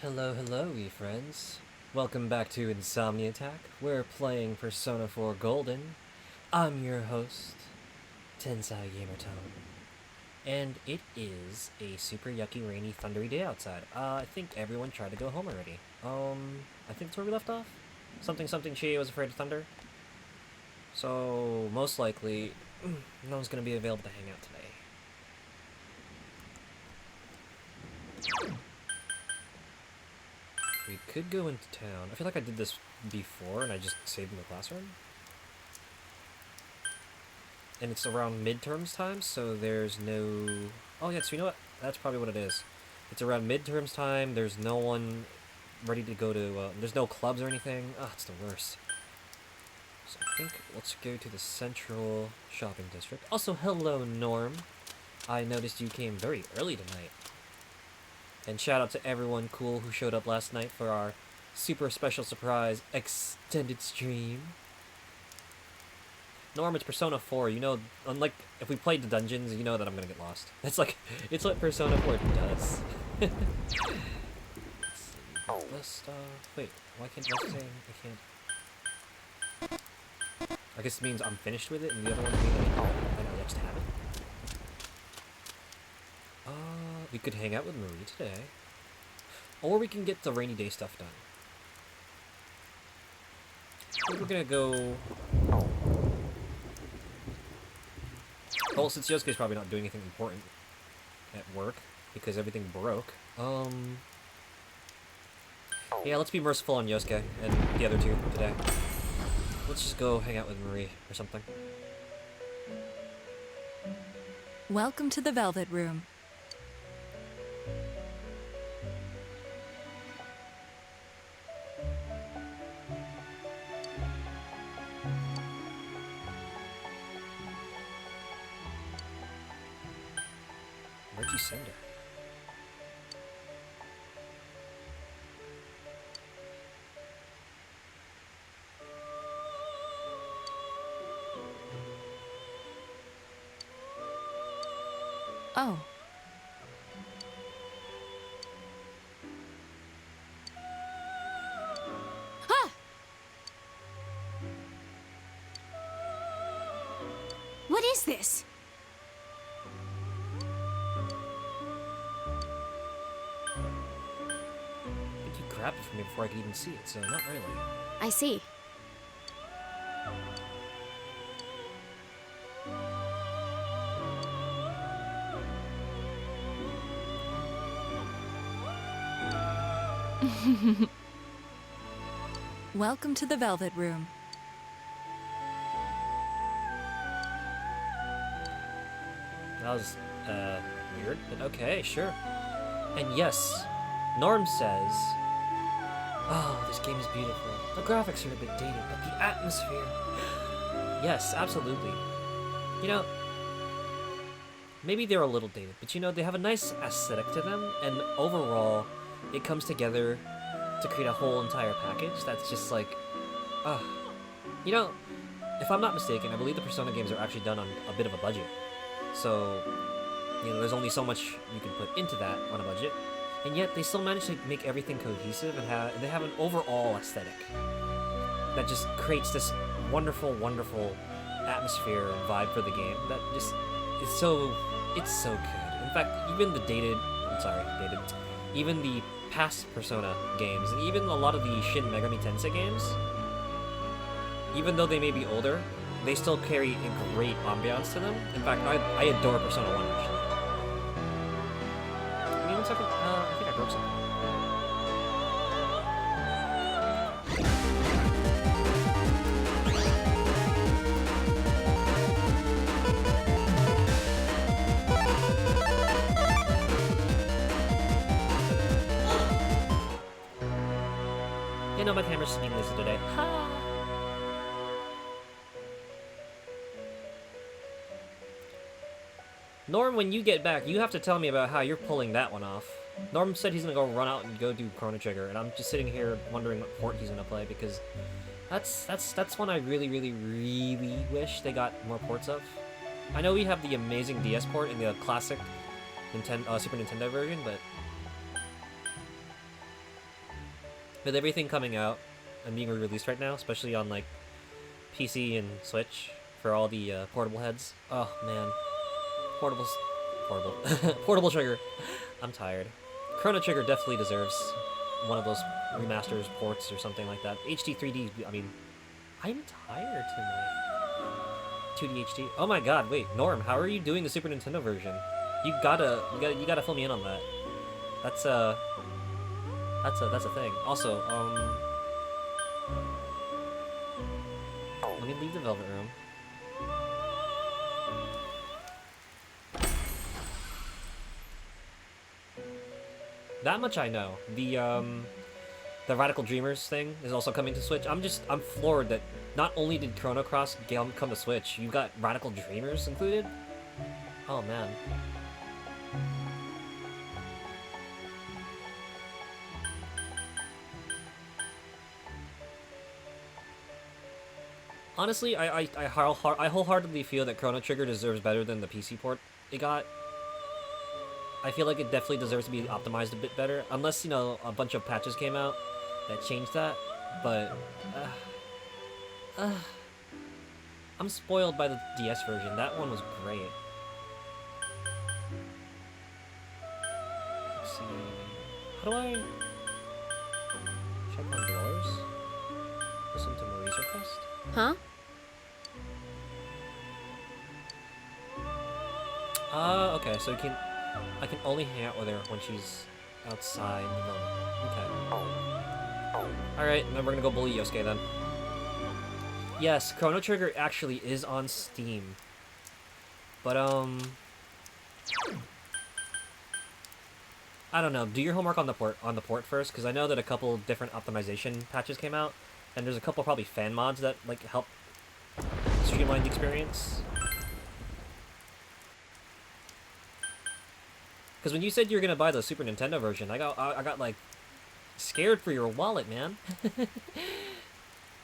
Hello, we friends. Welcome back to Insomni-Attack. We're playing Persona 4 Golden. I'm your host, Tensai Gamertone. And it is a super yucky, rainy, thundery day outside. I think everyone tried to go home already. I think that's where we left off. Something Chie was afraid of thunder. So, most likely, no one's gonna be available to hang out today. We could go into town. I feel like I did this before and I just saved in the classroom. And it's around midterms time, so there's no... Oh yeah, so you know what? That's probably what it is. It's around midterms time, there's no one ready to go to... there's no clubs or anything. Ah, it's the worst. So I think let's go to the central shopping district. Also, hello, Norm. I noticed you came very early tonight. And shout out to everyone cool who showed up last night for our super special surprise extended stream. Norm, it's Persona 4. You know, unlike if we played the dungeons, you know that I'm gonna get lost. It's like, it's what Persona 4 does. Let's see. This stuff. Wait, why can't I say I can't? I guess it means I'm finished with it, and the other one means I just have it. We could hang out with Marie today. Or we can get the rainy day stuff done. I think we're gonna go... Well, since Yosuke's probably not doing anything important at work, because everything broke, yeah, let's be merciful on Yosuke and the other two today. Let's just go hang out with Marie or something. Welcome to the Velvet Room. Where'd you send her? Oh. Ah! What is this? I think you grabbed it from me before I could even see it, so not really. I see. Welcome to the Velvet Room. That was, weird, but okay, sure. And yes, Norm says, oh, this game is beautiful. The graphics are a bit dated, but the atmosphere... Yes, absolutely. You know, maybe they're a little dated, but you know, they have a nice aesthetic to them, and overall, it comes together to create a whole entire package that's just like, you know, if I'm not mistaken, I believe the Persona games are actually done on a bit of a budget. So, you know, there's only so much you can put into that on a budget, and yet they still manage to make everything cohesive and they have an overall aesthetic that just creates this wonderful, wonderful atmosphere and vibe for the game that just is so, it's so good. In fact, even the even the past Persona games, and even a lot of the Shin Megami Tensei games, even though they may be older, they still carry a great ambiance to them. In fact, I adore Persona 1, actually. Give me 1 second. I think I broke something. You know, my camera's being lazy today. Ha! Norm, when you get back, you have to tell me about how you're pulling that one off. Norm said he's gonna go run out and go do Chrono Trigger, and I'm just sitting here wondering what port he's gonna play, because that's one I really wish they got more ports of. I know we have the amazing DS port in the classic Super Nintendo version, but With everything coming out and being re-released right now, especially on like PC and Switch for all the portable heads. Oh man, portable, portable Trigger. I'm tired. Chrono Trigger definitely deserves one of those remasters, ports, or something like that. HD 3D. I mean, I'm tired tonight. 2D HD. Oh my God! Wait, Norm, how are you doing the Super Nintendo version? You gotta fill me in on that. That's a thing. Also, let me leave the Velvet Room. That much I know. The Radical Dreamers thing is also coming to Switch. I'm floored that not only did Chrono Cross come to Switch, you got Radical Dreamers included? Oh man. Honestly, I wholeheartedly feel that Chrono Trigger deserves better than the PC port it got. I feel like it definitely deserves to be optimized a bit better, unless, you know, a bunch of patches came out that changed that, but I'm spoiled by the DS version. That one was great. Let's see. How do I check on doors? Listen to Marie's request? Huh? Okay, so I can only hang out with her when she's outside. Okay. Alright, then we're gonna go bully Yosuke then. Yes, Chrono Trigger actually is on Steam. But, I don't know, do your homework on the port first, because I know that a couple different optimization patches came out, and there's a couple probably fan mods that, like, help streamline the experience. Because when you said you were gonna buy the Super Nintendo version, I got like scared for your wallet, man.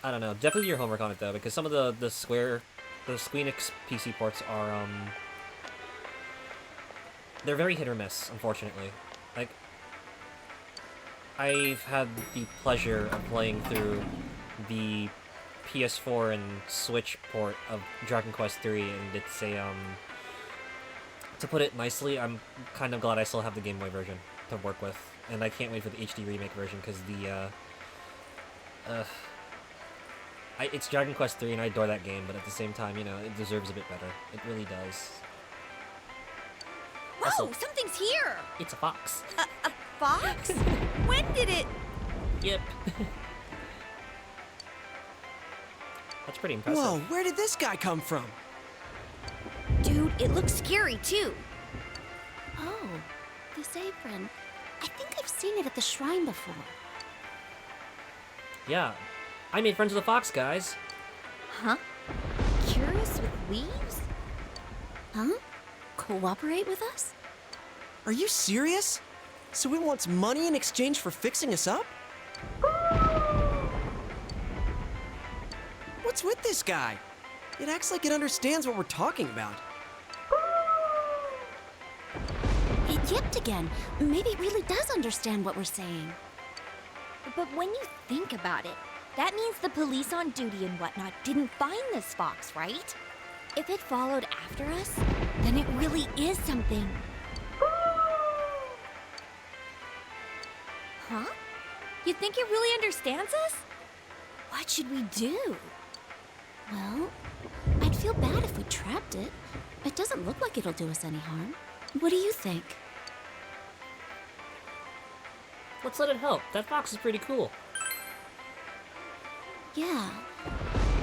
I don't know. Definitely your homework on it though, because some of the Squeenix PC ports are they're very hit or miss, unfortunately. Like, I've had the pleasure of playing through the PS4 and Switch port of Dragon Quest III, and it's a to put it nicely, I'm kind of glad I still have the Game Boy version to work with, and I can't wait for the HD remake version, because it's Dragon Quest III and I adore that game, but at the same time, you know, it deserves a bit better. It really does. Whoa, Also, something's here! it's a fox. A fox? When did it... Yep. That's pretty impressive. Whoa, where did this guy come from? Dude, it looks scary, too. Oh, this apron. I think I've seen it at the shrine before. Yeah. I made friends with a fox, guys. Huh? Curious with leaves? Huh? Cooperate with us? Are you serious? So it wants money in exchange for fixing us up? What's with this guy? It acts like it understands what we're talking about. It yipped again. Maybe it really does understand what we're saying. But when you think about it, that means the police on duty and whatnot didn't find this fox, right? If it followed after us, then it really is something. Huh? You think it really understands us? What should we do? Well, I'd feel bad if we trapped it. It doesn't look like it'll do us any harm. What do you think? Let's let it help. That fox is pretty cool. Yeah.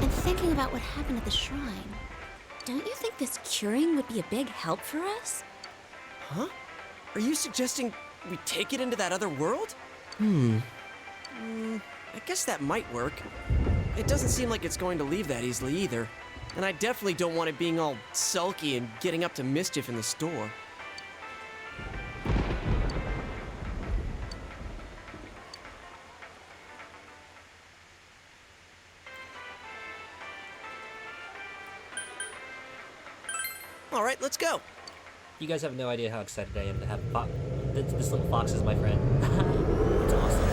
And thinking about what happened at the shrine, don't you think this curing would be a big help for us? Huh? Are you suggesting we take it into that other world? I guess that might work. It doesn't seem like it's going to leave that easily either. And I definitely don't want it being all sulky and getting up to mischief in the store. All right, let's go. You guys have no idea how excited I am to have this little fox as my friend. It's awesome.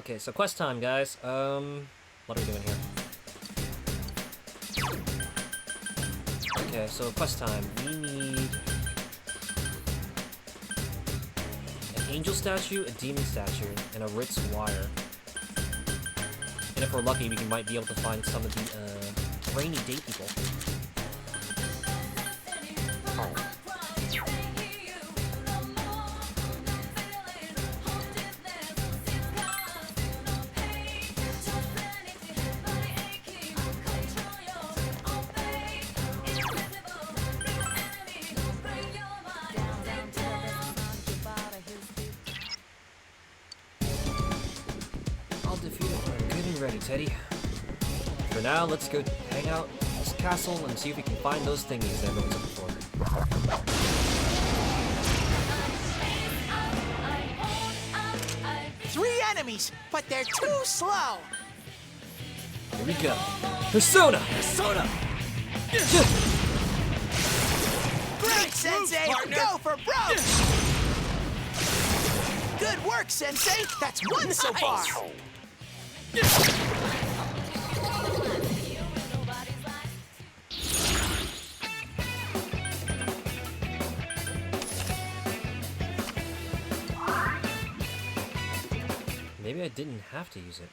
Okay, so quest time, guys. What are we doing here? Okay, so quest time. We need an angel statue, a demon statue, and a Ritz wire. And if we're lucky, we might be able to find some of the rainy day people. I'll defeat it when I'm good and ready, Teddy. For now, let's go hang out in this castle and see if we can find those thingies that everyone's looking for. 3 enemies, but they're too slow. Here we go. Persona! Persona! Great, Sensei! Go for broke! Good work, Sensei! That's 1 so far! Maybe I didn't have to use it.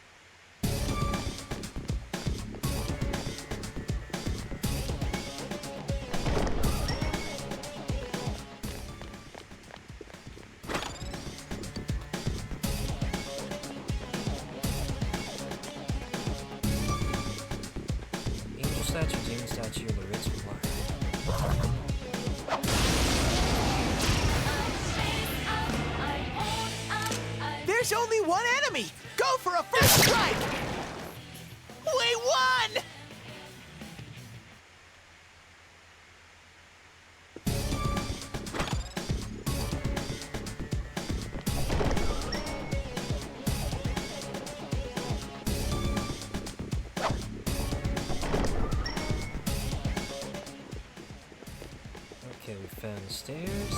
Angel statue, demon statue, and the Ritz wire. There's only 1 enemy! Go for a first strike! We won! Okay, we found the stairs.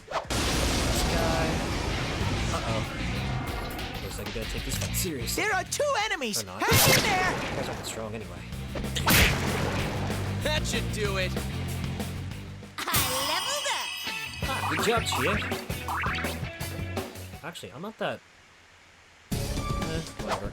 This guy. Uh-oh. Looks like we gotta take this fight seriously. There are 2 enemies! Or not. Hang in there! You guys aren't that strong anyway. That should do it. Good job, Chia. Actually, I'm not that... whatever.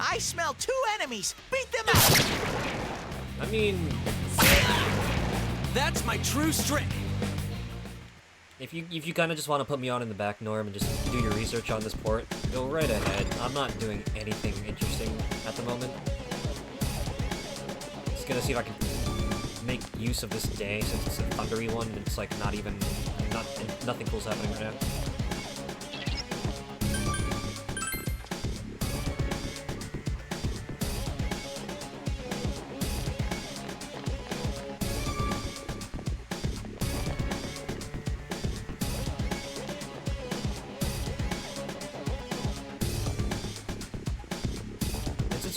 I smell 2 enemies! Beat them out! I mean, That's my true strength. if you kind of just want to put me on in the back, Norm, and just do your research on this port, go right ahead. I'm not doing anything interesting at the moment. Just gonna see if I can make use of this day since it's a thundery one. And it's like nothing cool's happening right now.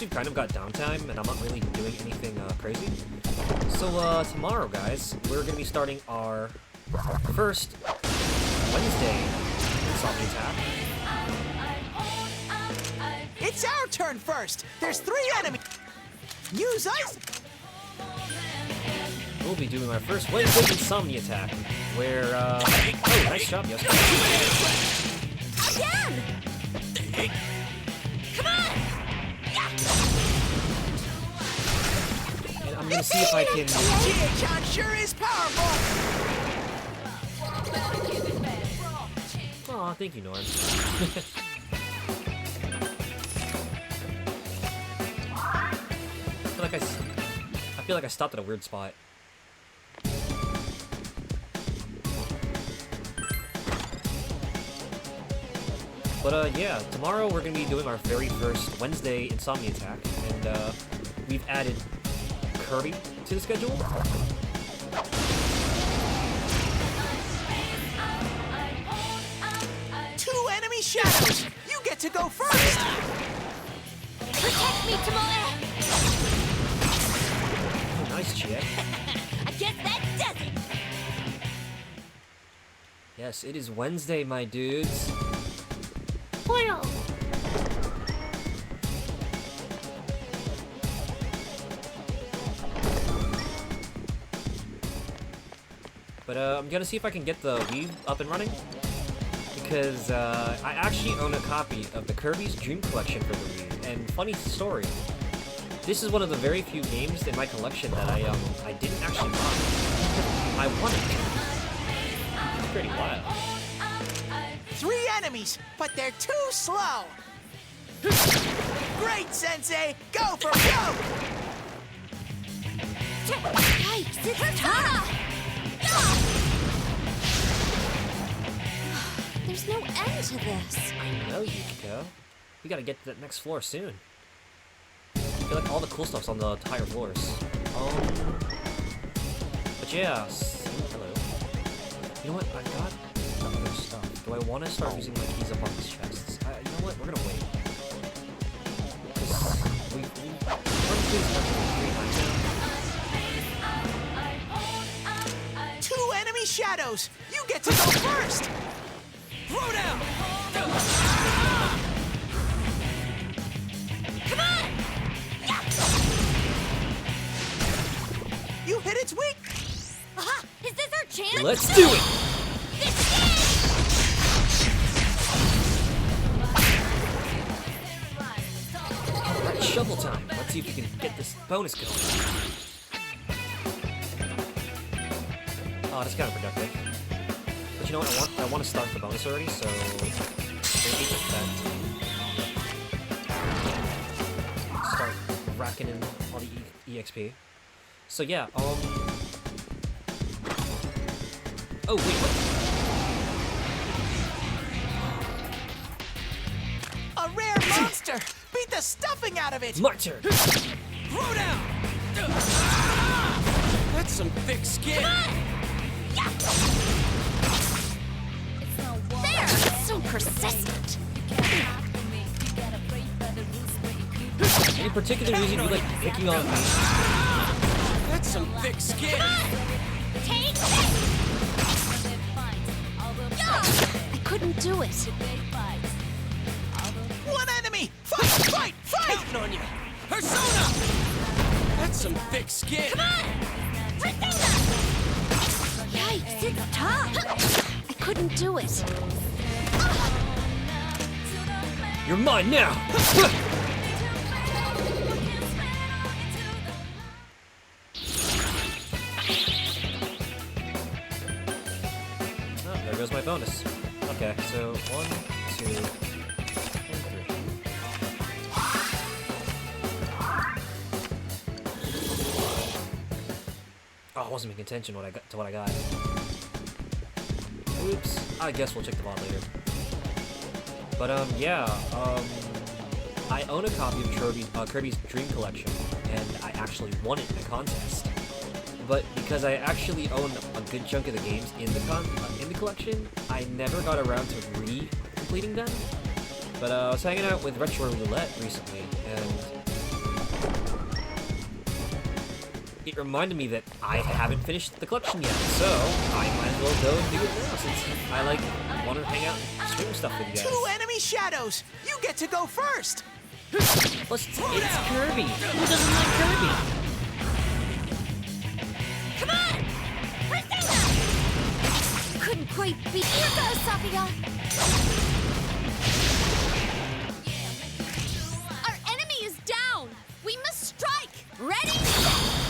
We've kind of got downtime, and I'm not really doing anything crazy. So, tomorrow, guys, we're gonna be starting our first Wednesday Insomni-Attack. It's our turn first! There's 3 enemies! Use ice! We'll be doing our first Wednesday Insomni-Attack, where, oh, nice job, yes. Again! Come on! And I'm gonna see if I can... Chie-chan sure is powerful! Aw, thank you, Norm. I feel like I stopped at a weird spot. But yeah, tomorrow we're gonna be doing our very first Wednesday Insomni-Attack, and we've added Kirby to the schedule. Two enemy shadows! You get to go first! Protect me, Tomoe! Oh, nice, Chie. I guess that does it! Yes, it is Wednesday, my dudes. But I'm gonna see if I can get the Wii up and running, because I actually own a copy of the Kirby's Dream Collection for the Wii. And funny story, this is one of the very few games in my collection that I didn't actually buy. I won it. It's pretty wild. 3 enemies, but they're too slow! Great, Sensei! Go for go! Yikes, it's tough! There's no end to this. I know, Yukiko. We gotta get to that next floor soon. I feel like all the cool stuff's on the higher floors. But yeah, hello. You know what? I got other stuff. Do I want to start using my keys up on these chests? You know what? We're gonna wait. Because we've run through this dungeon 3 times now. 2 enemy shadows! You get to go first! Throw down! Come on! You hit its weak! Aha! Is this our chance? Let's do it! Alright, shovel time. Let's see if we can get this bonus going. Oh, that's kind of productive. But you know what? I want to start the bonus already, so maybe that. Start racking in all the EXP. So yeah, oh wait, what? A rare monster! Beat the stuffing out of it! My turn! Throw down! That's some thick skin. There! So persistent. Any particular reason you like picking on me? That's some thick skin. Take this! I couldn't do it. 1 enemy! Fight! Fight! Fight! Counting on you. Persona! That's some thick skin. Come on! Yikes, it's tough! I couldn't do it. You're mine now! Oh, there goes my bonus. Okay, so 1, 2, and 3. Oh, I wasn't paying attention what I got. Oops. I guess we'll check the VOD later. But yeah, I own a copy of Kirby's Dream Collection, and I actually won it in a contest. But because I actually own a good chunk of the games in the collection, I never got around to completing them. But I was hanging out with Retro Roulette recently, and it reminded me that I haven't finished the collection yet, so I might as well go and do it now, since I want to hang out and stream stuff with you guys. 2 enemy shadows! You get to go first! Plus, it's Kirby. Who doesn't like Kirby? Come on! Persona! Couldn't quite beat. Here goes, Sophia! Our enemy is down! We must strike! Ready, set!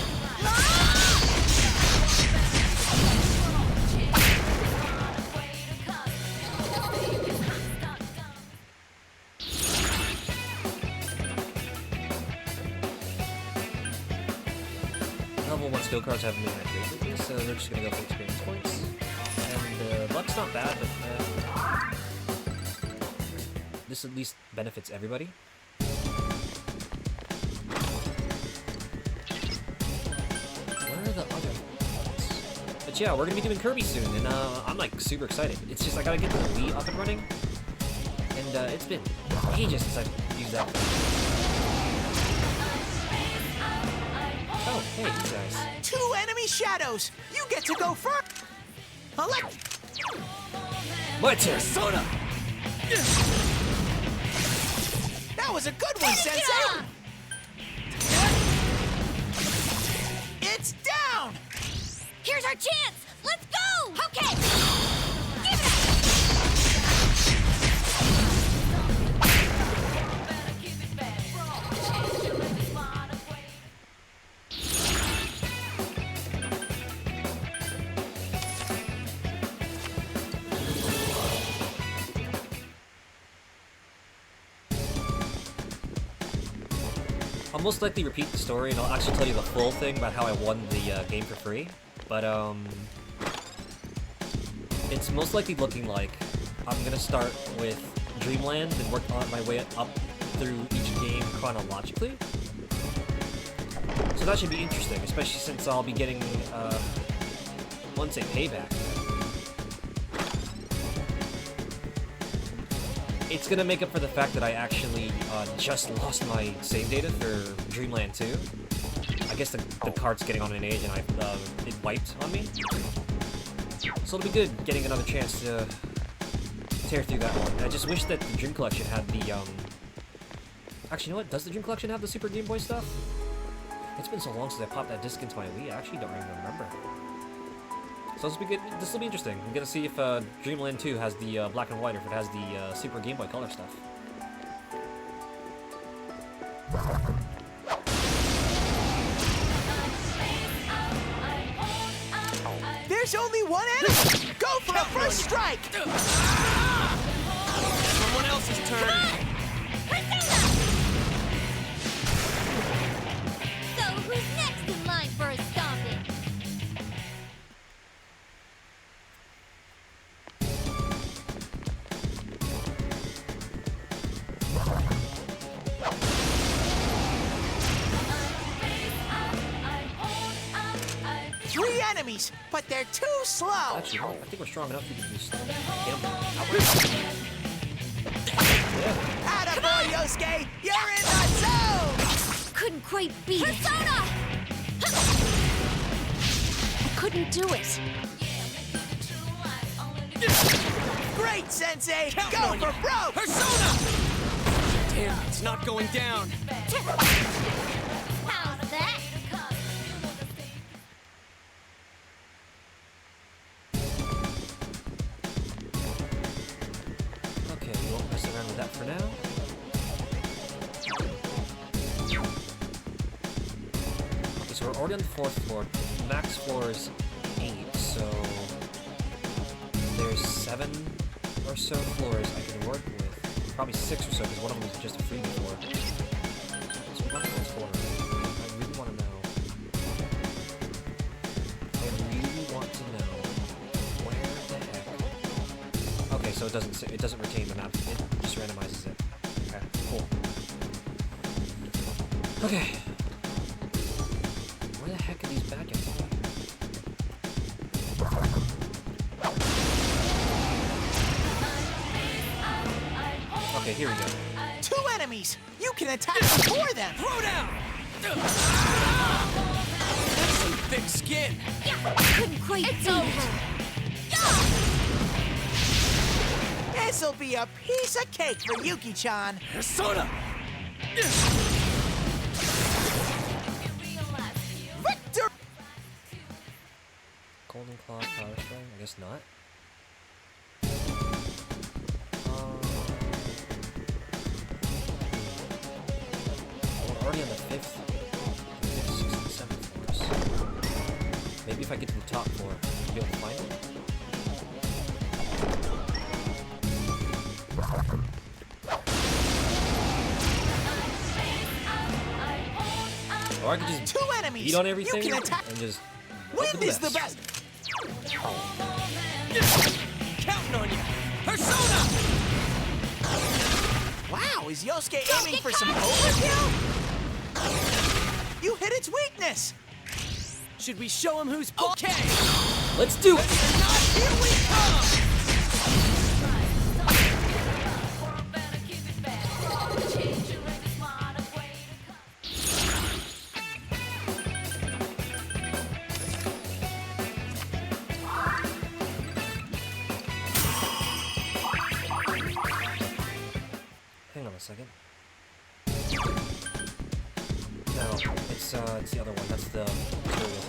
Level 1 skill cards haven't been that great with this, so we're just gonna go for experience points. And luck's not bad, but this at least benefits everybody. Where are the other ones? But yeah, we're gonna be doing Kirby soon, and I'm like super excited. It's just I gotta get the Wii up and running, and it's been ages since I've used that thing. Oh, hey, these guys. 2 enemy shadows. You get to go first. My turn. Soda! That was a good one, Sensei. It's down. Here's our chance! Let's go! Okay! Give it up! I'll most likely repeat the story, and I'll actually tell you the full thing about how I won the game for free. But it's most likely looking like I'm gonna start with Dreamland and work on my way up through each game chronologically. So that should be interesting, especially since I'll be getting, I wouldn't say payback. It's gonna make up for the fact that I actually just lost my save data for Dreamland 2. I guess the cart's getting on an age and it wiped on me. So it'll be good getting another chance to tear through that one. I just wish that the Dream Collection had the, Actually, you know what? Does the Dream Collection have the Super Game Boy stuff? It's been so long since I popped that disc into my Wii, I actually don't even remember. So this will be good. This will be interesting. I'm gonna see if Dreamland 2 has the black and white, or if it has the Super Game Boy Color stuff. There's only one enemy. Go for a first strike. Someone else's turn. So who's next in line for a stomping? Three enemies, but they're too slow. Actually, no, I think we're strong enough to just get them outright. Yeah. Attaboy, Yosuke. You're in the zone. Couldn't quite beat Persona! I couldn't do it. Great, Sensei. Count Go on for you. broke. Persona! Damn, it's not going down. How's that? Okay, we won't mess around with that for now. Okay, so we're already on the 4th floor. Max floor is 8, so there's 7 or so floors I can work with. Probably 6 or so, because one of them is just a freebie floor. So we're on the 4th floor. I really want to know. Where the heck. Okay, so it doesn't retain the map. It just randomizes it. Okay, cool. Okay. Where the heck are these bad guys? Okay, here we go. Two enemies. You can attack before them. Throw down! That's some thick skin. Couldn't quite beat This'll be a piece of cake for Yuki-chan. Persona! Victor! Golden Claw, Power String? I guess not. We're already on the 5th, 6th, and 7th floors. Maybe if I get to the top floor, I'll be able to find it. Or I could just Two enemies. beat on everything You can attack. and just hope for Wind is the best. best. Counting on you! Persona! Wow, is Yosuke aiming for some overkill? You hit its weakness! Should we show him who's boss? Okay! Let's do it! Here we come! Hang on a second. No, it's the other one. That's the tutorial.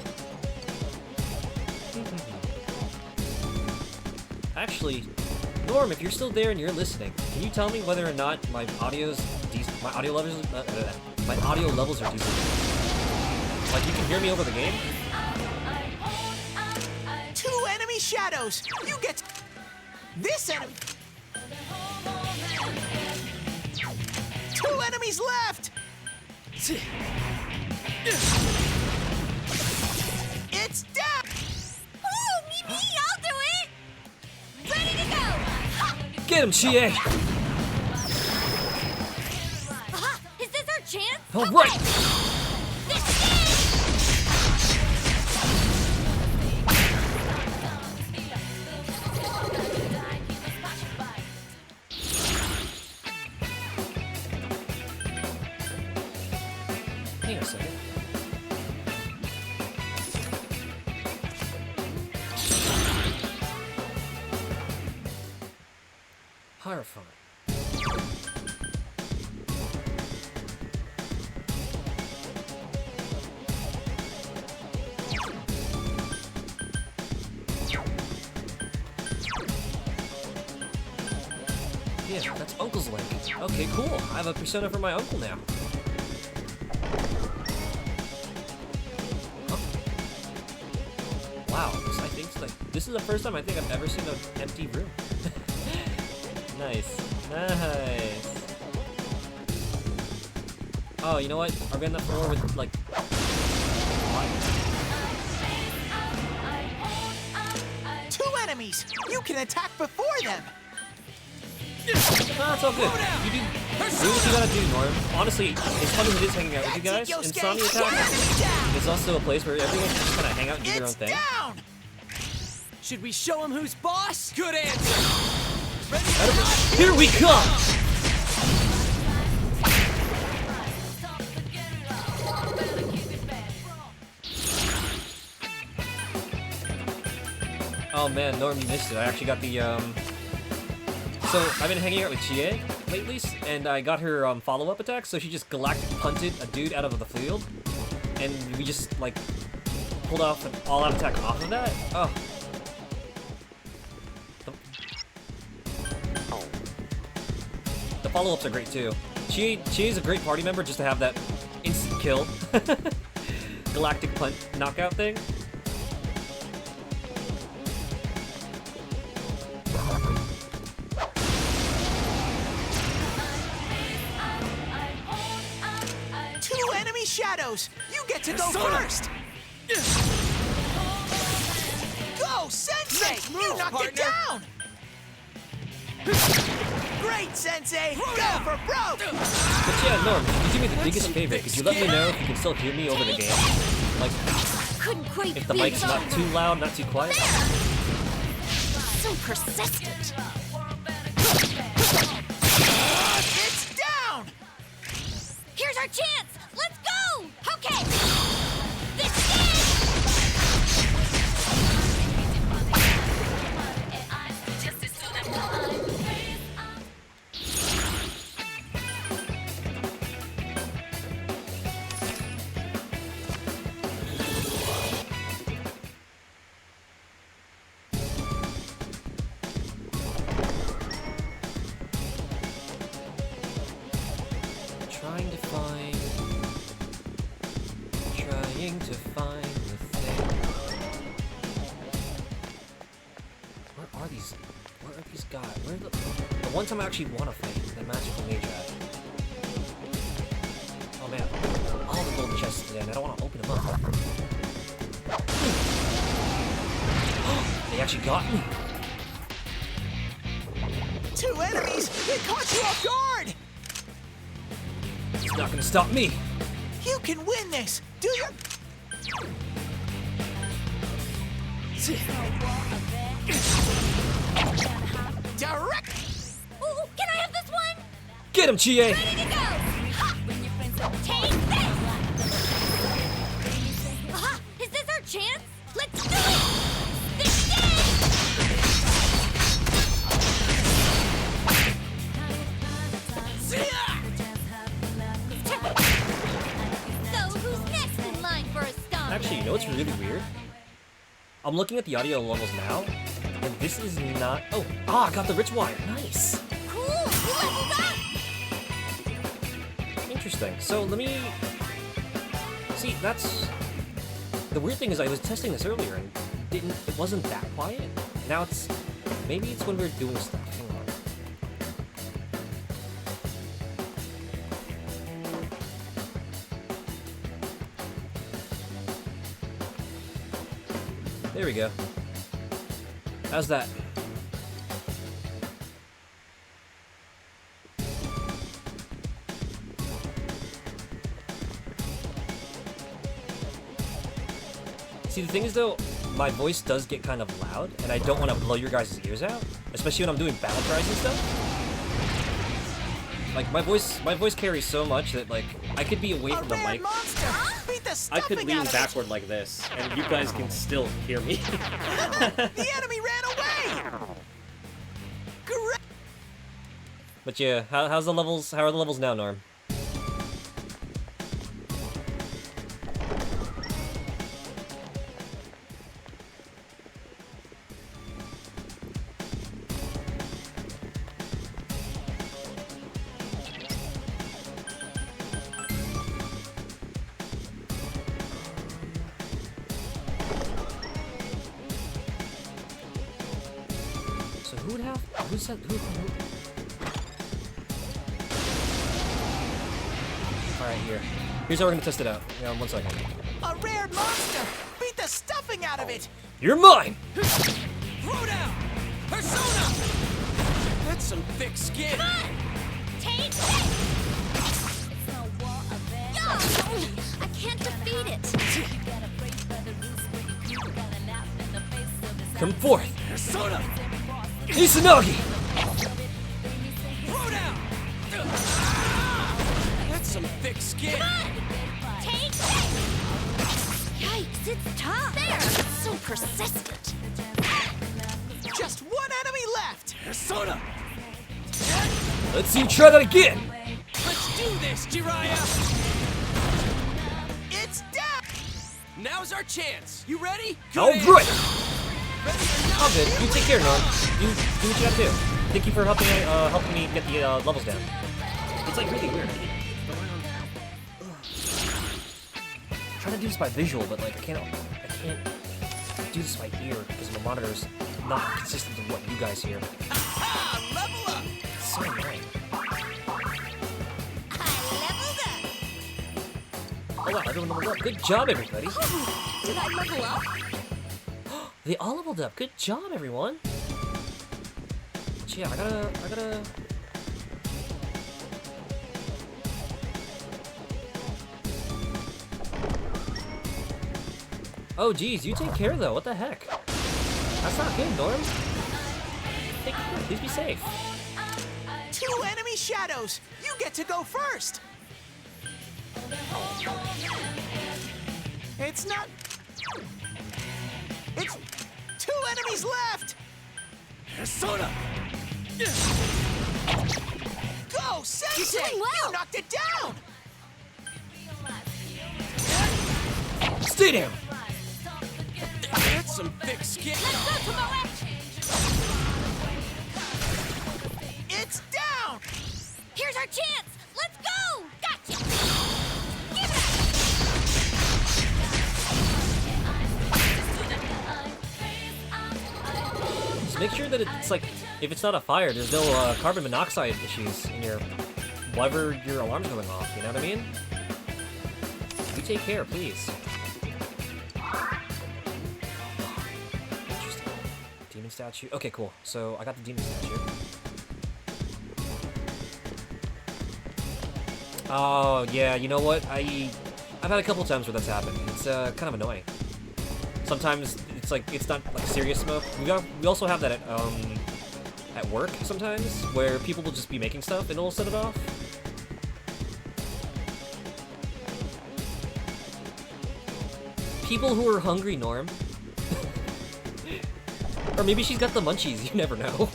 Actually, Norm, if you're still there and you're listening, can you tell me whether or not my audio's decent? My audio levels are decent. Like you can hear me over the game? 2 enemy shadows! You get this enemy! 2 enemies left! It's down! Ooh, me, I'll do it! Ready to go! Ha! Get him, Chie! Aha! Is this our chance? All right. Okay. This is Hang on a second. Horrifying. Yeah, that's Uncle's Link. Okay, cool. I have a persona for my uncle now. Huh? Wow, this is the first time I think I've ever seen an empty room. Nice. Nice. Oh, you know what? Are we on the floor with, like... What? 2 enemies! You can attack before them! No, it's all good. You do what you gotta do, Norm. Honestly, as fun as it is hanging out with you guys, Insomni-Attack is also a place where everyone can just kind of hang out and do their own It's thing. down! Should we show him who's boss? Good answer. Here we come! Oh man, Norm, you missed it. I actually got the, So, I've been hanging out with Chie lately, and I got her, follow-up attack, so she just galactic punted a dude out of the field, and we just, like, pulled off an all-out attack off of that. Oh. The follow-ups are great, too. Chie is a great party member just to have that instant kill. Galactic punt knockout thing. Shadows! You get to go first! Go, Sensei! Nice You move, knocked it partner. down! Great, Sensei! Go for broke! But yeah, Norm, could you do me the biggest favor? Could you let me know if you can still hear me over the game? Like, couldn't quite if the be mic's not too loud, not too quiet? So persistent. It's down! Here's our chance! Let's go! Okay! This is... Trying to find the thing. Where are these guys? Where the one time I actually want to fight the magical mage guy. Oh man, all the golden chests today, and I don't want to open them up. They actually got me. 2 enemies! It caught you off guard! It's not gonna stop me. You can win this. Do your... Direct. Ooh, can I have this one? Get him, Chie! Ready to go! Ha! Take this! Aha! Is this our chance? Let's do it! This So, who's next in line for a stomp? Actually, you know what's really weird? I'm looking at the audio levels now, and this is not... Oh, I got the rich wire. Nice. Cool! You leveled up! Interesting. So let me... See, that's... The weird thing is I was testing this earlier, and it wasn't that quiet. Now it's... Maybe it's when we're doing stuff. Hang on. There we go. How's that? See, the thing is though, my voice does get kind of loud, and I don't want to blow your guys' ears out, especially when I'm doing battle cries and stuff. Like my voice carries so much that like I could be away from the mic. Monster. Beat the I stuffing could lean out of it. backward like this, and you guys can still hear me. The enemy ran away. Great. But yeah, how's the levels? How are the levels now, Norm? So who would have? Who said who? All right, here. Here's how we're gonna test it out. Yeah, 1 second. A rare monster. Beat the stuffing out of it. You're mine. Throw down! Persona! That's some thick skin. Come on! Take this! Yeah! I can't defeat it! Come forth, Persona! Izanagi. Throw down! That's some thick skin. Come on! Take this! Yikes, it's tough! There! It's so persistent! Just one enemy left. Persona! Let's see you try that again. Let's do this, Jiraiya! It's down. Now's our chance. You ready? All Good right. answer. Ready or All not, good. here You we take care, go. Norm. Do what you gotta do. Thank you for helping me get the levels down. It's like really weird. I'm trying to do this by visual, but like I can't do this by ear because my monitor's not consistent with what you guys hear. Ah, level up. It's so annoying. I leveled up! Oh wow, everyone leveled up. Good job, everybody. Did I level up? They all leveled up. Good job, everyone. But yeah, I gotta. Oh, geez, you take care though. What the heck? That's not good, Norm. Take care. Please be safe. 2 enemy shadows. You get to go first. It's not. It's 2 enemies left. Persona! Go, Sensei. doing well. You knocked it down. Stay down. That's some thick skin. Let's go, Tomoe! It's down. Here's our chance! Let's go! Gotcha! Give it Just make sure that it's like, if it's not a fire, there's no carbon monoxide issues in your, whatever your alarm's going off. You know what I mean? You take care, please. Interesting. Demon statue. Okay, cool. So I got the demon statue. Oh, yeah, you know what? I've had a couple times where that's happened. It's kind of annoying. Sometimes it's like, it's not like serious smoke. We also have that at work sometimes, where people will just be making stuff and it'll set it off. People who are hungry, Norm. Or maybe she's got the munchies, you never know.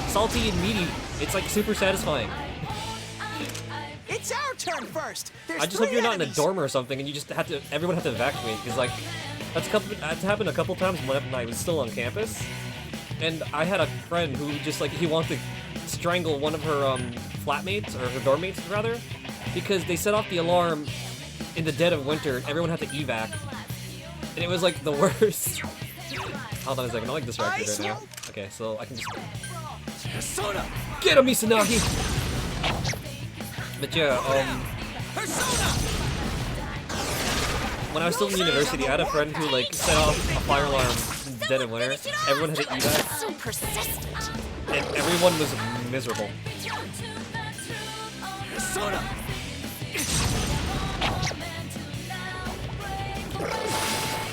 Salty and meaty. It's like super satisfying. It's our turn first. There's I just hope three you're not in a enemies. dorm or something and you just have to, everyone had to evacuate, because like, that's happened a couple times when I was still on campus. And I had a friend who just like, he wanted to strangle one of her flatmates, or her dorm mates rather, because they set off the alarm in the dead of winter and everyone had to evac. And it was like the worst. Hold on a second, I'm like distracted right now. Okay, so I can just... Persona. Get him, Misanagi! But yeah, when I was still in university, I had a friend who like set off a fire alarm in the dead of winter. Everyone had to evac, So persistent. and everyone was miserable. Persona.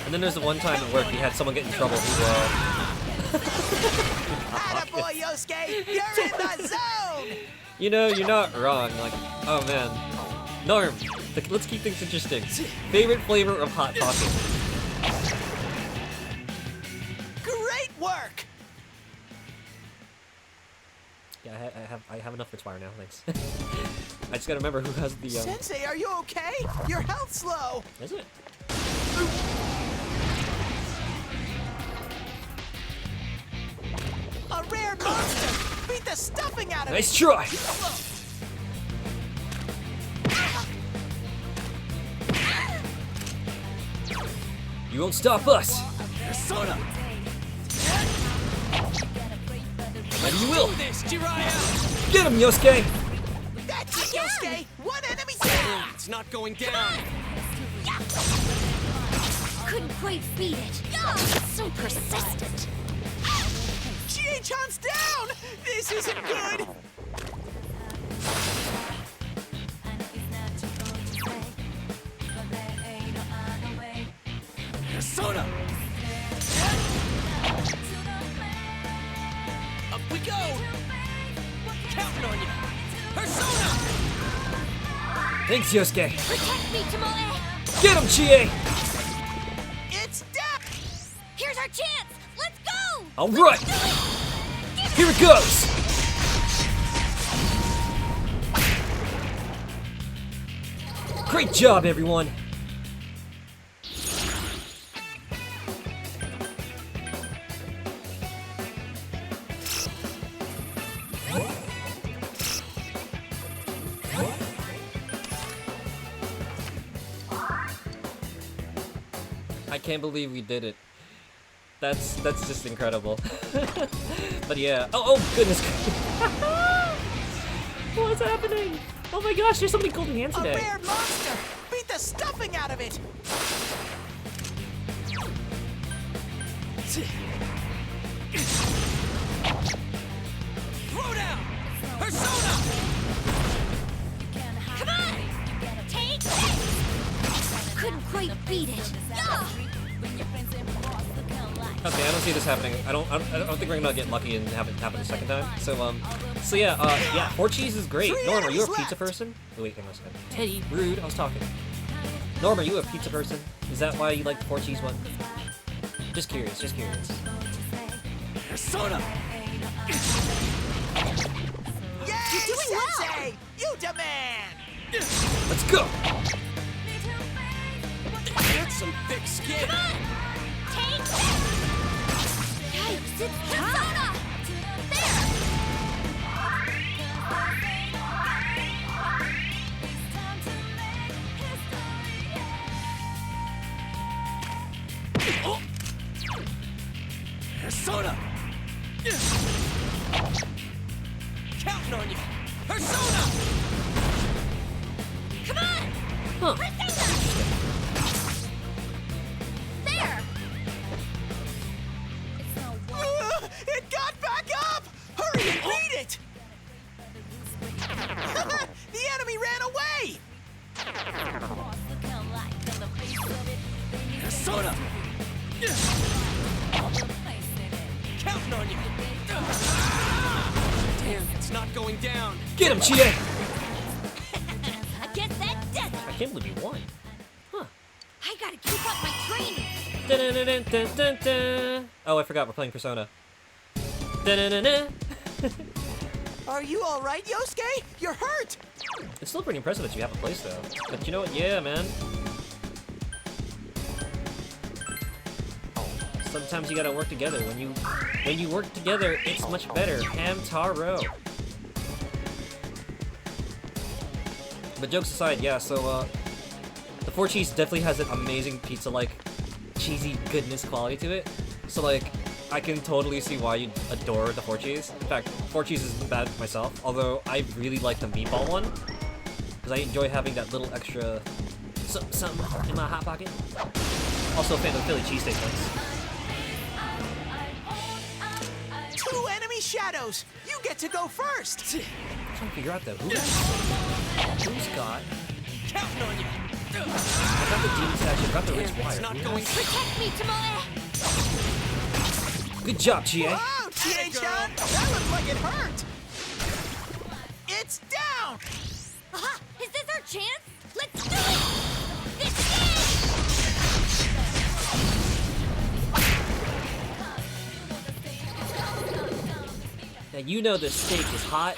And then there's the one time at work we had someone get in trouble who, Attaboy, Yosuke. You're in the zone. you know, you're not wrong. Like, oh man, Norm, let's keep things interesting. Favorite flavor of Hot Pocket? Great work. Yeah, I have enough for Twire now. Thanks. I just gotta remember who has the. Sensei, are you okay? Your health's low. Is it? A rare monster. Beat the stuffing out of Nice it. try. You won't stop us. Persona. Maybe you will. This, Jiraiya. Get him, Yosuke. That's it, Yosuke. One enemy down. It's not going down. Couldn't quite beat it. So persistent. Chie-chan's down. This isn't good. Persona. Up we go. Counting on you. Persona. Thanks, Yosuke. Protect me, Tomoe. Get him, Chie. It's down. Here's our chance. Let's go. All right. Here it goes. Great job, everyone. I can't believe we did it. That's just incredible. But yeah. Oh goodness. What's happening? Oh my gosh, there's somebody holding hands A today. rare monster. Beat the stuffing out of it. Throw down. Persona. Come on. Take this. Couldn't quite beat it. Okay, I don't see this happening. I don't think we're gonna get lucky and have it happen a second time. So yeah, four cheese is great. Three Norm, are you a enemies pizza left. person? Oh, wait, hang on a second. Teddy, rude. I was talking. Norm, are you a pizza person? Is that why you like the four cheese one? Just curious. Just curious. Persona. Yay, You're doing well. Sensei! You demand. Let's go. That's some thick skin. Take this. Yikes, it's Persona. Oh. Persona. Counting on you. Persona. Come on. Huh. There. It got back up. Hurry and beat it. Persona! Counting on you! Damn, it's not going down! Get him, Chie! I guess that does it. I can't believe you won. Huh. I gotta keep up my training. Dun-dun-dun-dun-dun-dun. Oh, I forgot we're playing Persona. Dun-dun-dun-dun. Are you alright, Yosuke? You're hurt! It's still pretty impressive that you have a place, though. But you know what? Yeah, man. Sometimes you gotta work together. When you work together, it's much better. Hamtaro. But jokes aside, yeah. So the Four Cheese definitely has an amazing pizza-like cheesy goodness quality to it. So like, I can totally see why you adore the Four Cheese. In fact, Four Cheese isn't bad myself. Although I really like the meatball one because I enjoy having that little extra something in my hot pocket. Also a fan of Philly cheesesteak ones. 2 enemy shadows! You get to go first! I'm trying to figure out though, who's got... Counting on you! I got the demon statue, I got the rich Damn, wire. it's not going. Protect me, Tomoe. Good job, Chie. Whoa, Chie-chan! That looked like it hurt! It's down! Aha! Is this our chance? Let's do it! This Now you know the steak is hot.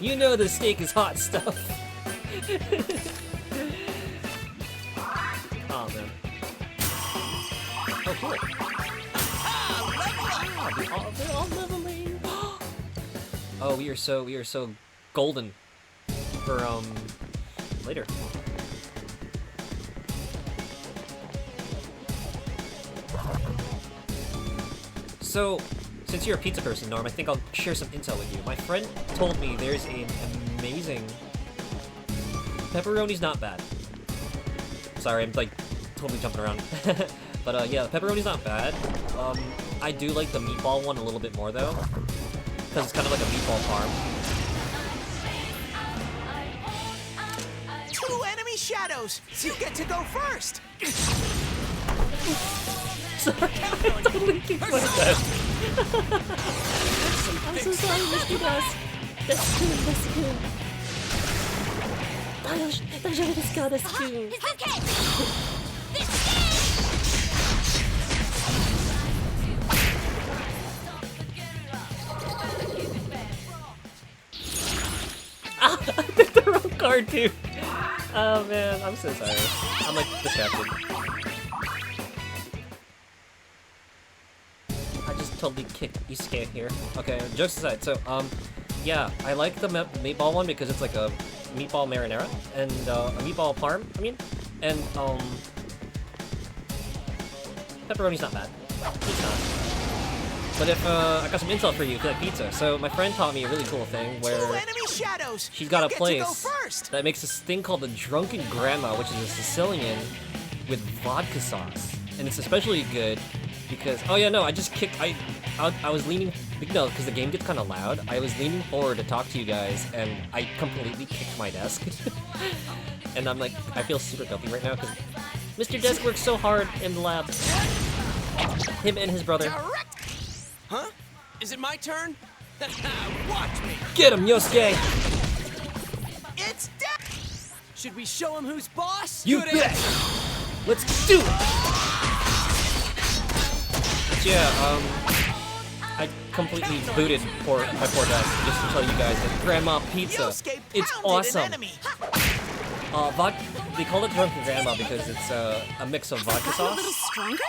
You know the steak is hot stuff. Oh man. Oh cool. They're all leveling. Oh, we are so golden for later. So, since you're a pizza person, Norm, I think I'll share some intel with you. My friend told me there's an amazing... Pepperoni's not bad. Sorry, I'm like totally jumping around. But yeah, pepperoni's not bad. I do like the meatball one a little bit more though, because it's kind of like a meatball farm. 2 enemy shadows! You get to go first! Sorry, I totally kicked myself. I'm so sorry, Mr. Dust. That's cool, that's cool. That's cool. It's okay! This Ah, I picked the wrong card too. Oh man, I'm so sorry. I'm like distracted. I just totally kicked Isuke here. Okay, jokes aside, so yeah, I like the meatball one because it's like a meatball marinara and a meatball parm. I mean, and pepperoni's not bad. It's not. But if I got some intel for you if you like pizza. So my friend taught me a really cool thing 2 where enemy shadows! she's got You a get to go place first! that makes this thing called the Drunken Grandma, which is a Sicilian with vodka sauce, and it's especially good because I just kicked. I was leaning because the game gets kind of loud. I was leaning forward to talk to you guys, and I completely kicked my desk. And I'm like, I feel super guilty right now because Mr. Desk works so hard in the lab. Him and his brother. Direct! Huh? Is it my turn? Watch me! Get him, Yosuke! It's down! Should we show him who's boss? You Good bet! answer. Let's do it! Yeah, I completely booted my poor desk just to tell you guys that Grandma Pizza, Yosuke it's pounded awesome. an enemy! They call it Drunken Grandma because it's a mix of vodka Gotten a little sauce. stronger?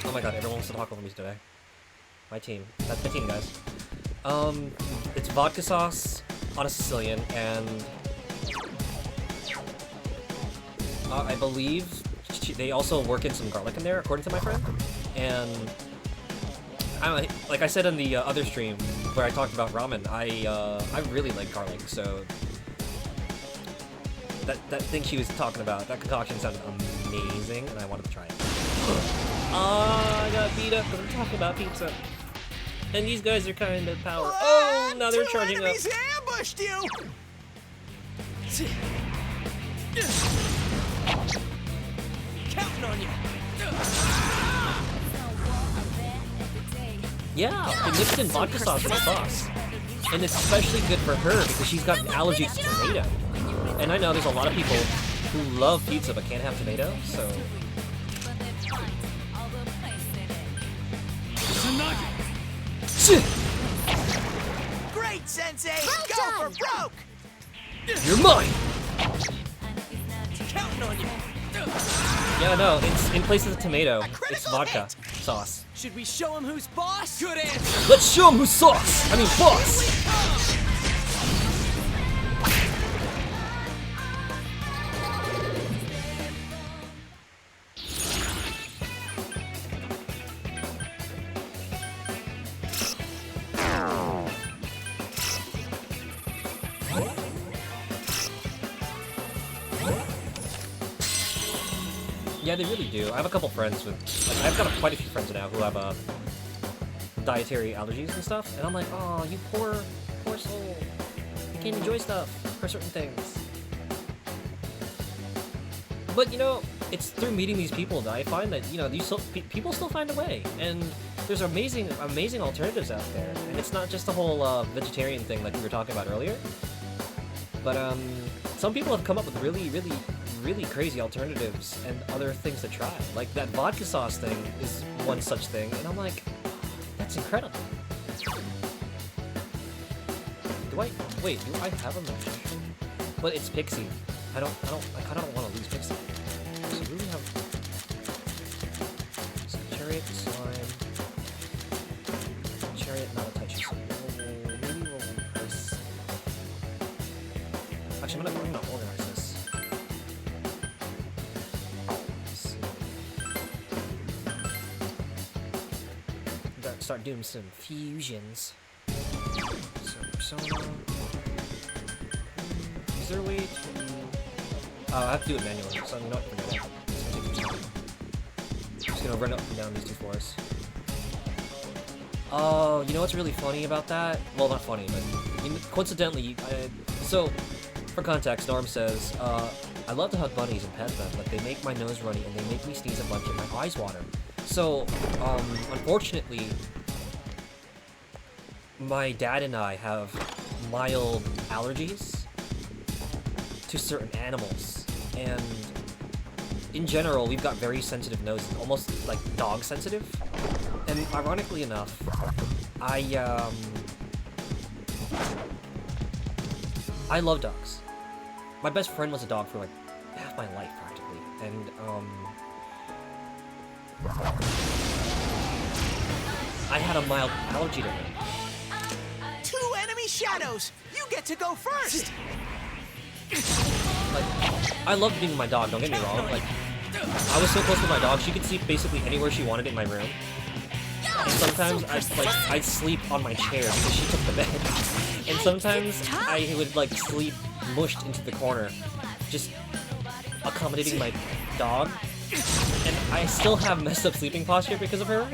Oh my god, everyone wants to talk over me today. My team. That's my team, guys. It's vodka sauce on a Sicilian, and I believe they also work in some garlic in there, according to my friend. And I don't know, like I said in the other stream where I talked about ramen, I really like garlic, so that thing she was talking about, that concoction sounded amazing, and I wanted to try it. I got beat up because I'm talking about pizza. And these guys are kind of power. Oh, now they're 2 charging up. enemies ambushed you! Counting on you! Yeah, they mixed in vodka sauce in the sauce. And it's especially good for her because she's got an allergy to tomato. And I know there's a lot of people who love pizza but can't have tomato, so... Great, Sensei! Go for broke! You're mine! Counting on you! Yeah, no, in place of the tomato, critical it's vodka hit. sauce. Should we show him who's boss? Good answer. Let's show him who's sauce! I mean, boss! Yeah, they really do. I have a couple friends with... Like, I've got quite a few friends now who have dietary allergies and stuff, and I'm like, oh, you poor soul. You can't enjoy stuff for certain things. But, you know, it's through meeting these people that I find that, you know, people still find a way, and there's amazing alternatives out there, and it's not just the whole vegetarian thing like we were talking about earlier. But, some people have come up with really crazy alternatives and other things to try. Like that vodka sauce thing is one such thing, and I'm like, that's incredible. Do I have a message? But it's Pixie. I kinda don't want to lose Pixie. So we really have Chariot, Slime, Chariot, not a touch. So maybe we'll replace. Actually, I'm gonna organize this. Start doing some fusions. So Persona. Is there a way to? I have to do it manually, so I'm not gonna do that. It's gonna take some time. I'm just gonna run up and down these two floors. Oh, you know what's really funny about that? Well, not funny, but coincidentally, so for context, Norm says, I love to hug bunnies and pet them, but they make my nose runny and they make me sneeze a bunch and my eyes water. So, unfortunately, my dad and I have mild allergies to certain animals, and in general, we've got very sensitive noses, almost like dog sensitive. And ironically enough, I love dogs. My best friend was a dog for like half my life practically, and I had a mild allergy to him. 2 enemy shadows! You get to go first! Like, I loved being with my dog, don't get me wrong. Like, I was so close to my dog, she could sleep basically anywhere she wanted in my room. And sometimes I'd sleep on my chair because she took the bed. And sometimes I would like sleep mushed into the corner, just accommodating my dog. And I still have messed up sleeping posture because of her.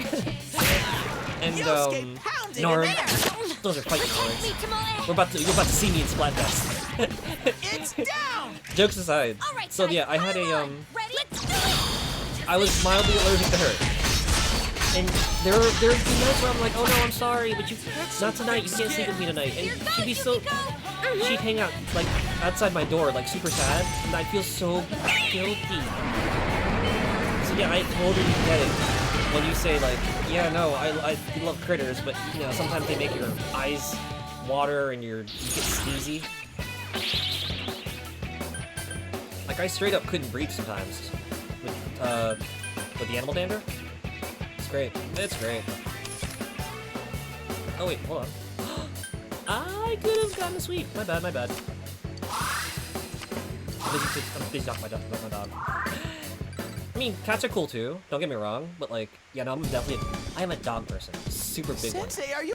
And Norm, those are fight cards. You're about to see me in Splatfest. It's down! Jokes aside, so yeah, I had I was mildly allergic to her. And there would be nights where I'm like, oh no, I'm sorry, but not tonight, you can't sleep with me tonight. And she'd be so, she'd hang out, like, outside my door, like, super sad, and I'd feel so guilty. So yeah, I totally get it when you say, like, yeah, no, I love critters, but, you know, sometimes they make your eyes water and you get sneezy. Like, I straight up couldn't breathe sometimes with the animal dander. It's great. It's great. Oh wait, hold on. I could have gotten a sweep. My bad, my bad. I'm busy talking about my dog. I mean, cats are cool too, don't get me wrong, but like, yeah, no, I am a dog person. Super big one. Sensei, are you...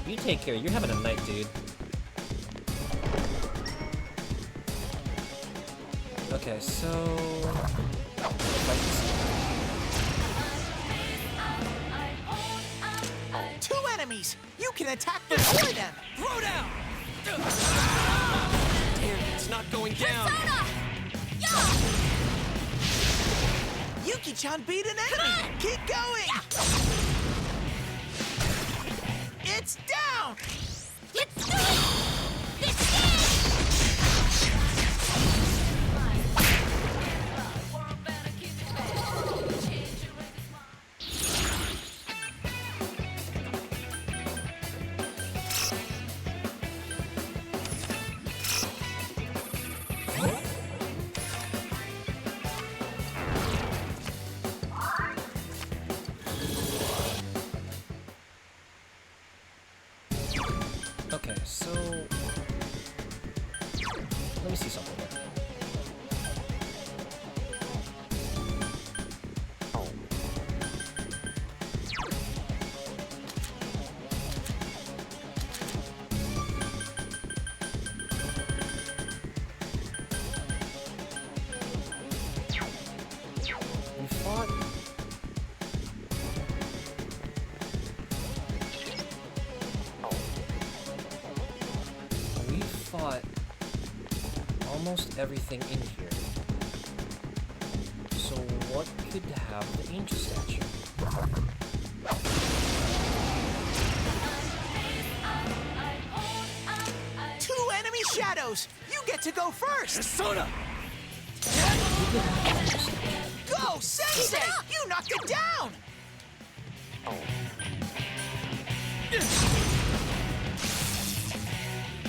You take care, you're having a night, dude. Okay, so... Two enemies! You can attack before them! Throw down! Damn, it's not going down. Yuki-chan beat an enemy! Keep going! It's down! Let's do it! This is Okay, so let me see something here. We fought. We fought almost everything in here. So what could have the angel statue? 2 enemy shadows! You get to go first! Soda! Go, Sensei! You knocked it down!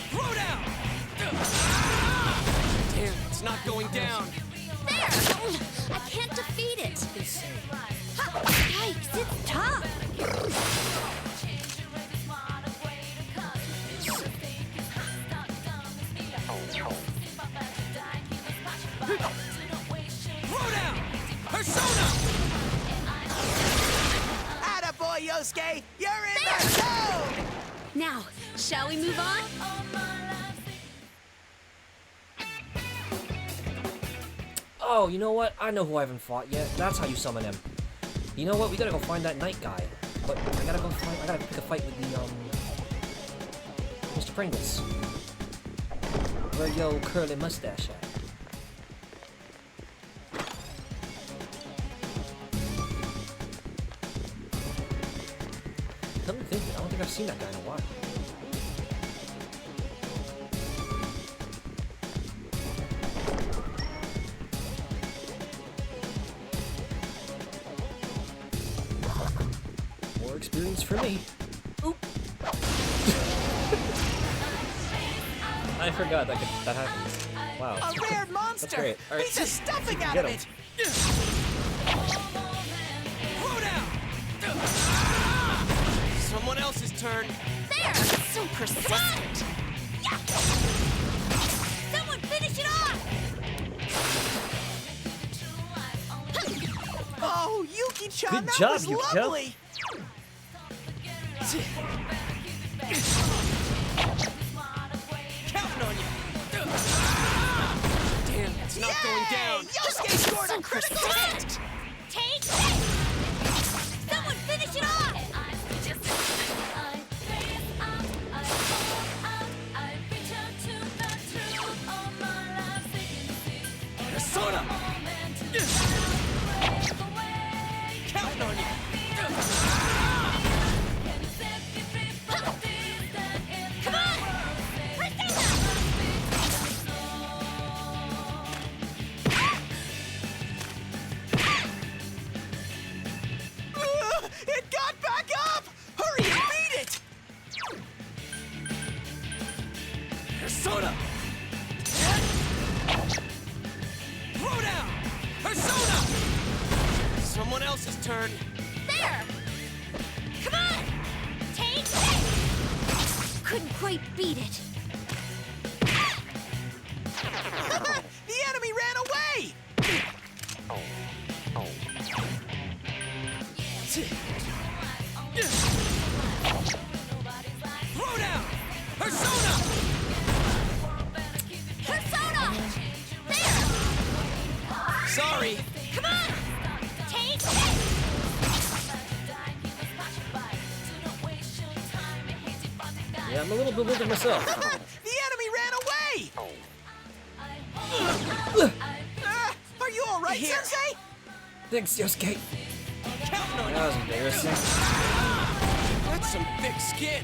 Throw down! Damn, it's not going down. there! I can't defeat it! Ha! Yikes, it's tough! Throw down! Persona! Attaboy, Yosuke! You're in the zone! Now, shall we move on? Oh, you know what? I know who I haven't fought yet. That's how you summon him. You know what? We gotta go find that knight guy. But I gotta pick a fight with the, Mr. Pringles. Where yo curly mustache at? Come to think of it, I don't think I've seen that guy in a while. More experience for me. Oop. I forgot that happens. Wow. A rare monster! That's great. All right. Beat the stuffing out Get of him. it! Throw down! Someone else's turn. There! So persistent! Yeah! Someone finish it off! Oh, Yuki-chan, Good that job, was Yuki-chan. lovely! Counting on you. Damn, it's not going down. Yosuke scored a critical hit! Take this! Someone finish it off! Persona! Counting on you. Come on! Persona! It got back up! Hurry and beat it! Persona! Throw down! Persona! Someone else's turn. There! Come on! Take this! Couldn't quite beat it. The enemy ran away! Throw down! Persona! Persona! There! Sorry. Come on! Take this! Yeah, I'm a little bewildered myself. The Thanks, Yosuke. Counting on That was embarrassing. That's some thick skin.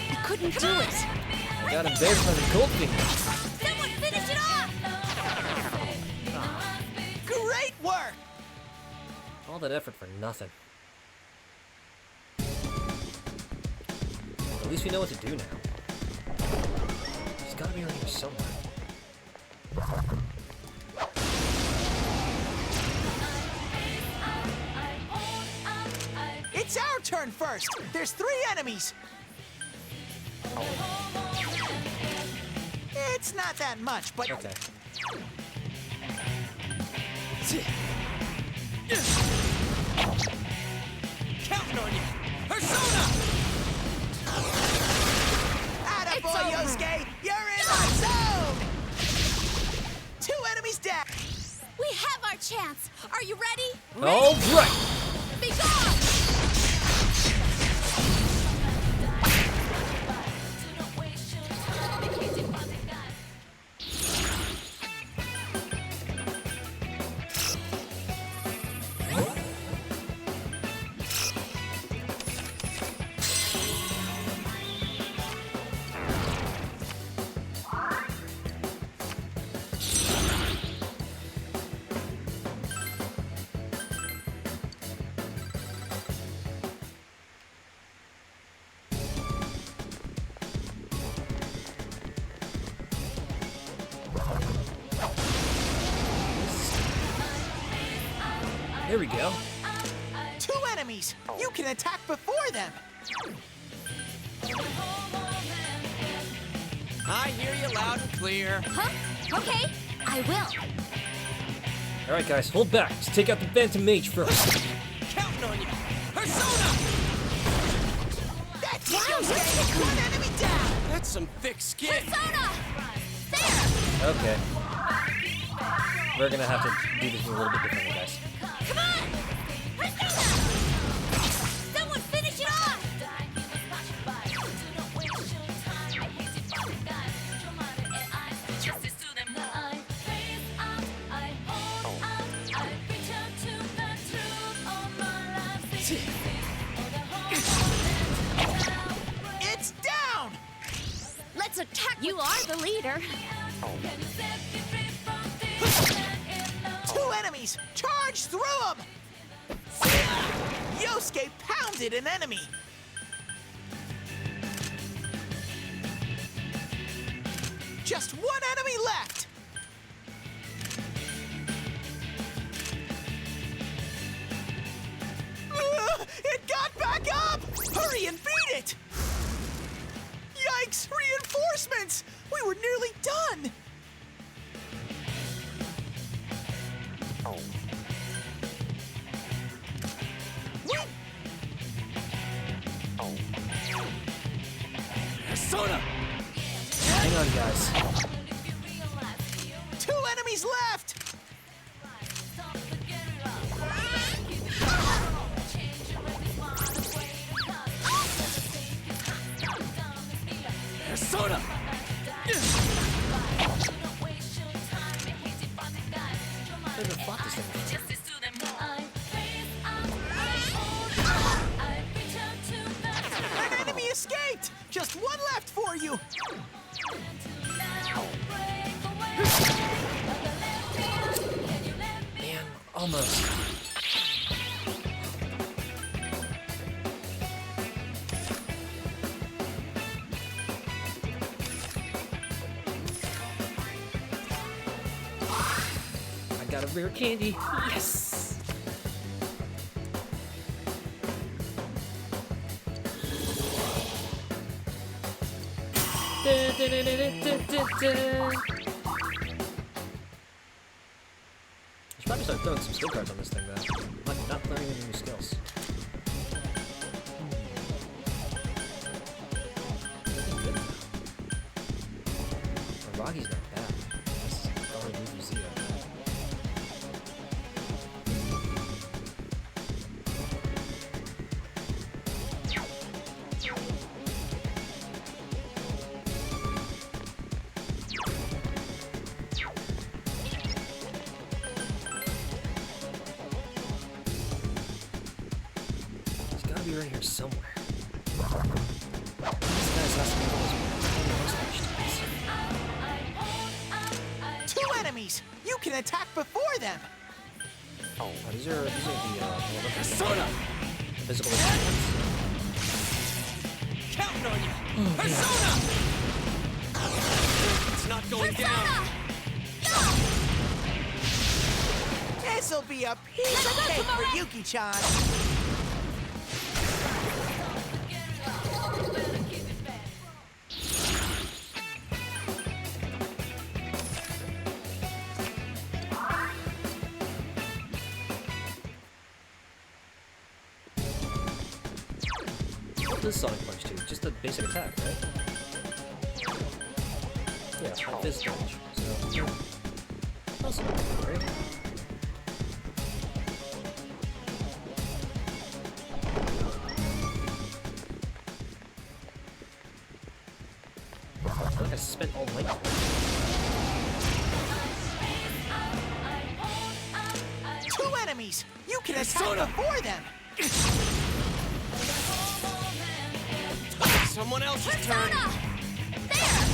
You couldn't do it. I got embarrassed by the gold finger. Someone finish it off! Great work! All that effort for nothing. At least we know what to do now. He's gotta be around here somewhere. It's our turn first. There's 3 enemies. It's not that much, but Okay. counting on you. Persona! Attaboy, Yosuke! You're in my zone! 2 enemies down. We have our chance. Are you ready? All right. Be gone! There we go. 2 enemies. You can attack before them. I hear you loud and clear. Huh? Okay, I will. All right, guys, hold back. Let's take out the Phantom Mage first. Counting on you. Persona! That's Wow, Yosuke! 1 enemy down. That's some thick skin. Persona! There! Okay. We're gonna have to do this a little bit differently, guys. Come on! Persona! Someone finish it off! It's down. Let's attack. You are the leader. 2 enemies. Charge through them. Yosuke pounded an enemy. Just 1 enemy left. It got back up! Hurry and beat it! Yikes! Reinforcements! We were nearly done! Persona! Hang on, guys. 2 enemies left! Persona! I've never fought this thing before. An enemy escaped! Just 1 left for you! Man, almost. I got a rare candy. Yes! I should probably start throwing some skill cards on this thing, though. Like, not learning any new skills. Ragi's not bad. That's the only move you see of that. be around here somewhere. This guy's has to be one of those tiny mustache dudes. 2 enemies! You can attack before them! Oh, these are the Persona! physical attacks. Counting on you! Persona! It's not going down! This'll be a piece of cake for Yuki-chan! What does Sonic Punch do? Just a basic attack, right? Yeah, like this range. So, that's not great. I feel like I spent all night. Two enemies! You can attack before them! Someone else's turn. There!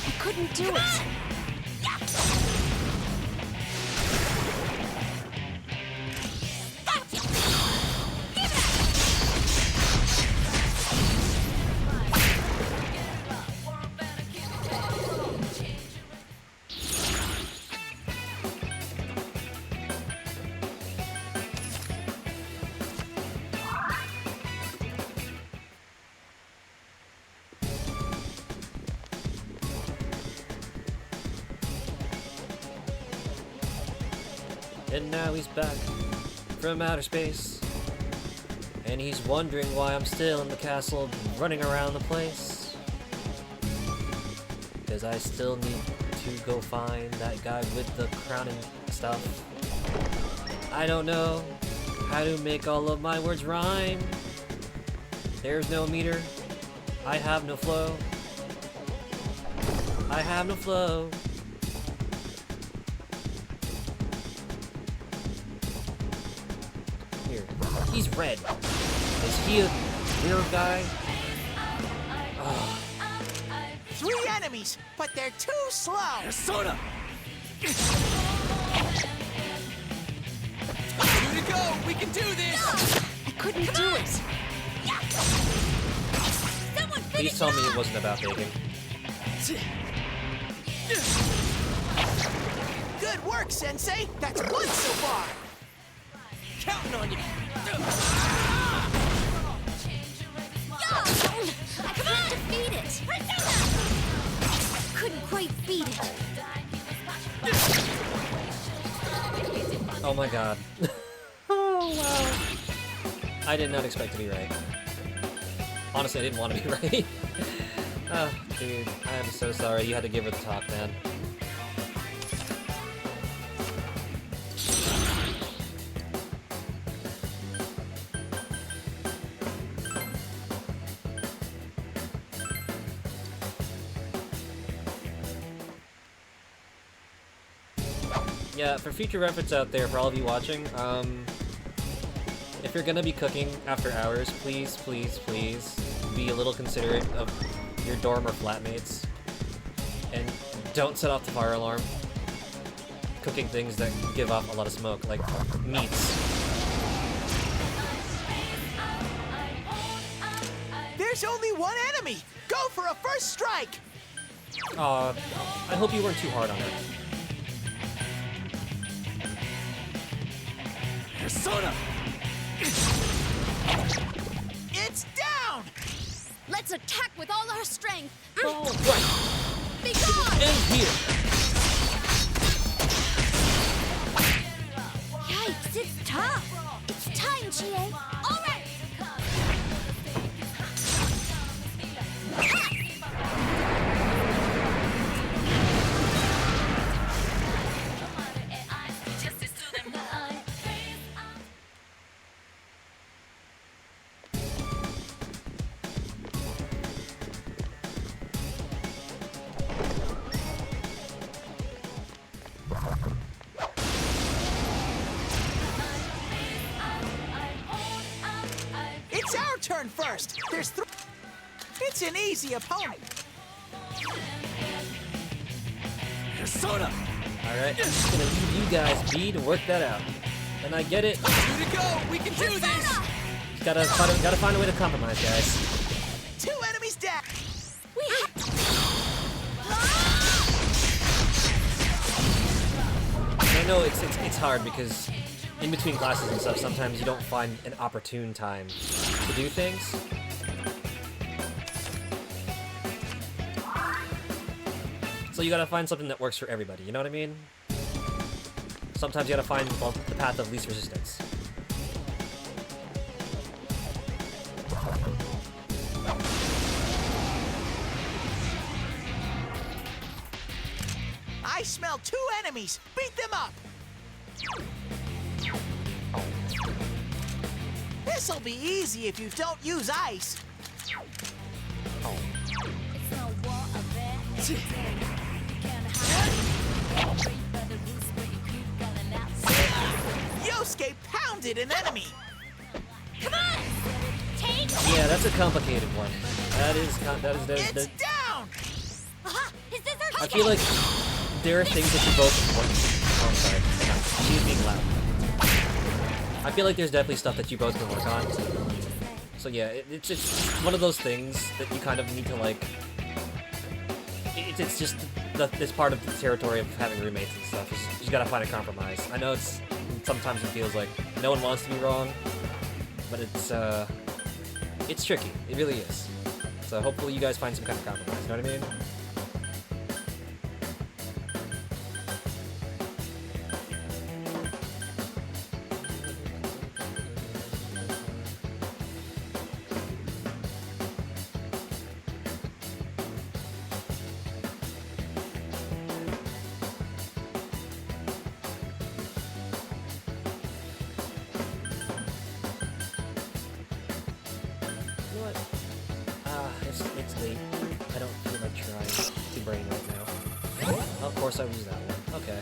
I couldn't do it. And now he's back from outer space. And he's wondering why I'm still in the castle running around the place. Because I still need to go find that guy with the crown and stuff. I don't know how to make all of my words rhyme. There's no meter. I have no flow. I have no flow. Here. He's red. Is he a weird guy? Ugh. 3 enemies, but they're too slow! Persona! Two to go! We can do this! I couldn't do it. Someone Please tell me it wasn't about bacon. Good work, Sensei! That's 1 so far! Counting on you! I couldn't defeat it. Couldn't quite beat it. Oh my god. Oh wow. I did not expect to be right. Honestly, I didn't want to be right. Oh, dude, I am so sorry. You had to give her the talk, man. Yeah, for future reference out there, for all of you watching, if you're gonna be cooking after hours, please, please, please be a little considerate of your dorm or flatmates. And don't set off the fire alarm cooking things that give off a lot of smoke, like meats. There's only 1 enemy! Go for a first strike! I hope you weren't too hard on her. Persona! It's down! Let's attack with all our strength. Oh, right. Be gone! And here. Yikes, it's tough. It's time, Chie. All right. It's our turn first. There's three. It's an easy opponent. Persona! Alright, I'm just gonna leave you guys be to work that out. And I get it. Two to go! We can do this! Just gotta find a way to compromise, guys. 2 enemies down. I know it's hard because in between classes and stuff, sometimes you don't find an opportune time to do things. So you gotta find something that works for everybody, you know what I mean? Sometimes you gotta find, well, the path of least resistance. I smell 2 enemies. Beat them up. This'll be easy if you don't use ice. Yosuke pounded an enemy. Come on! Take Yeah, that's a complicated one. That is It's down. Aha! His scissors! I feel like there are things that you both. Oh, I'm sorry. Hang on. She's being loud. I feel like there's definitely stuff that you both can work on. So yeah, it's one of those things that you kind of need to like. It's just this part of the territory of having roommates and stuff. You just gotta find a compromise. I know sometimes it feels like no one wants to be wrong, but it's tricky. It really is. So hopefully you guys find some kind of compromise. You know what I mean? You know what? It's late. I don't feel like trying to brain right now. Oh, of course I lose that one. Okay.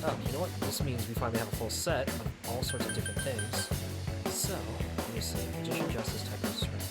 Oh, you know what? This means we finally have a full set of all sorts of different things. So, let me see. Magician, Justice, Technical Strength.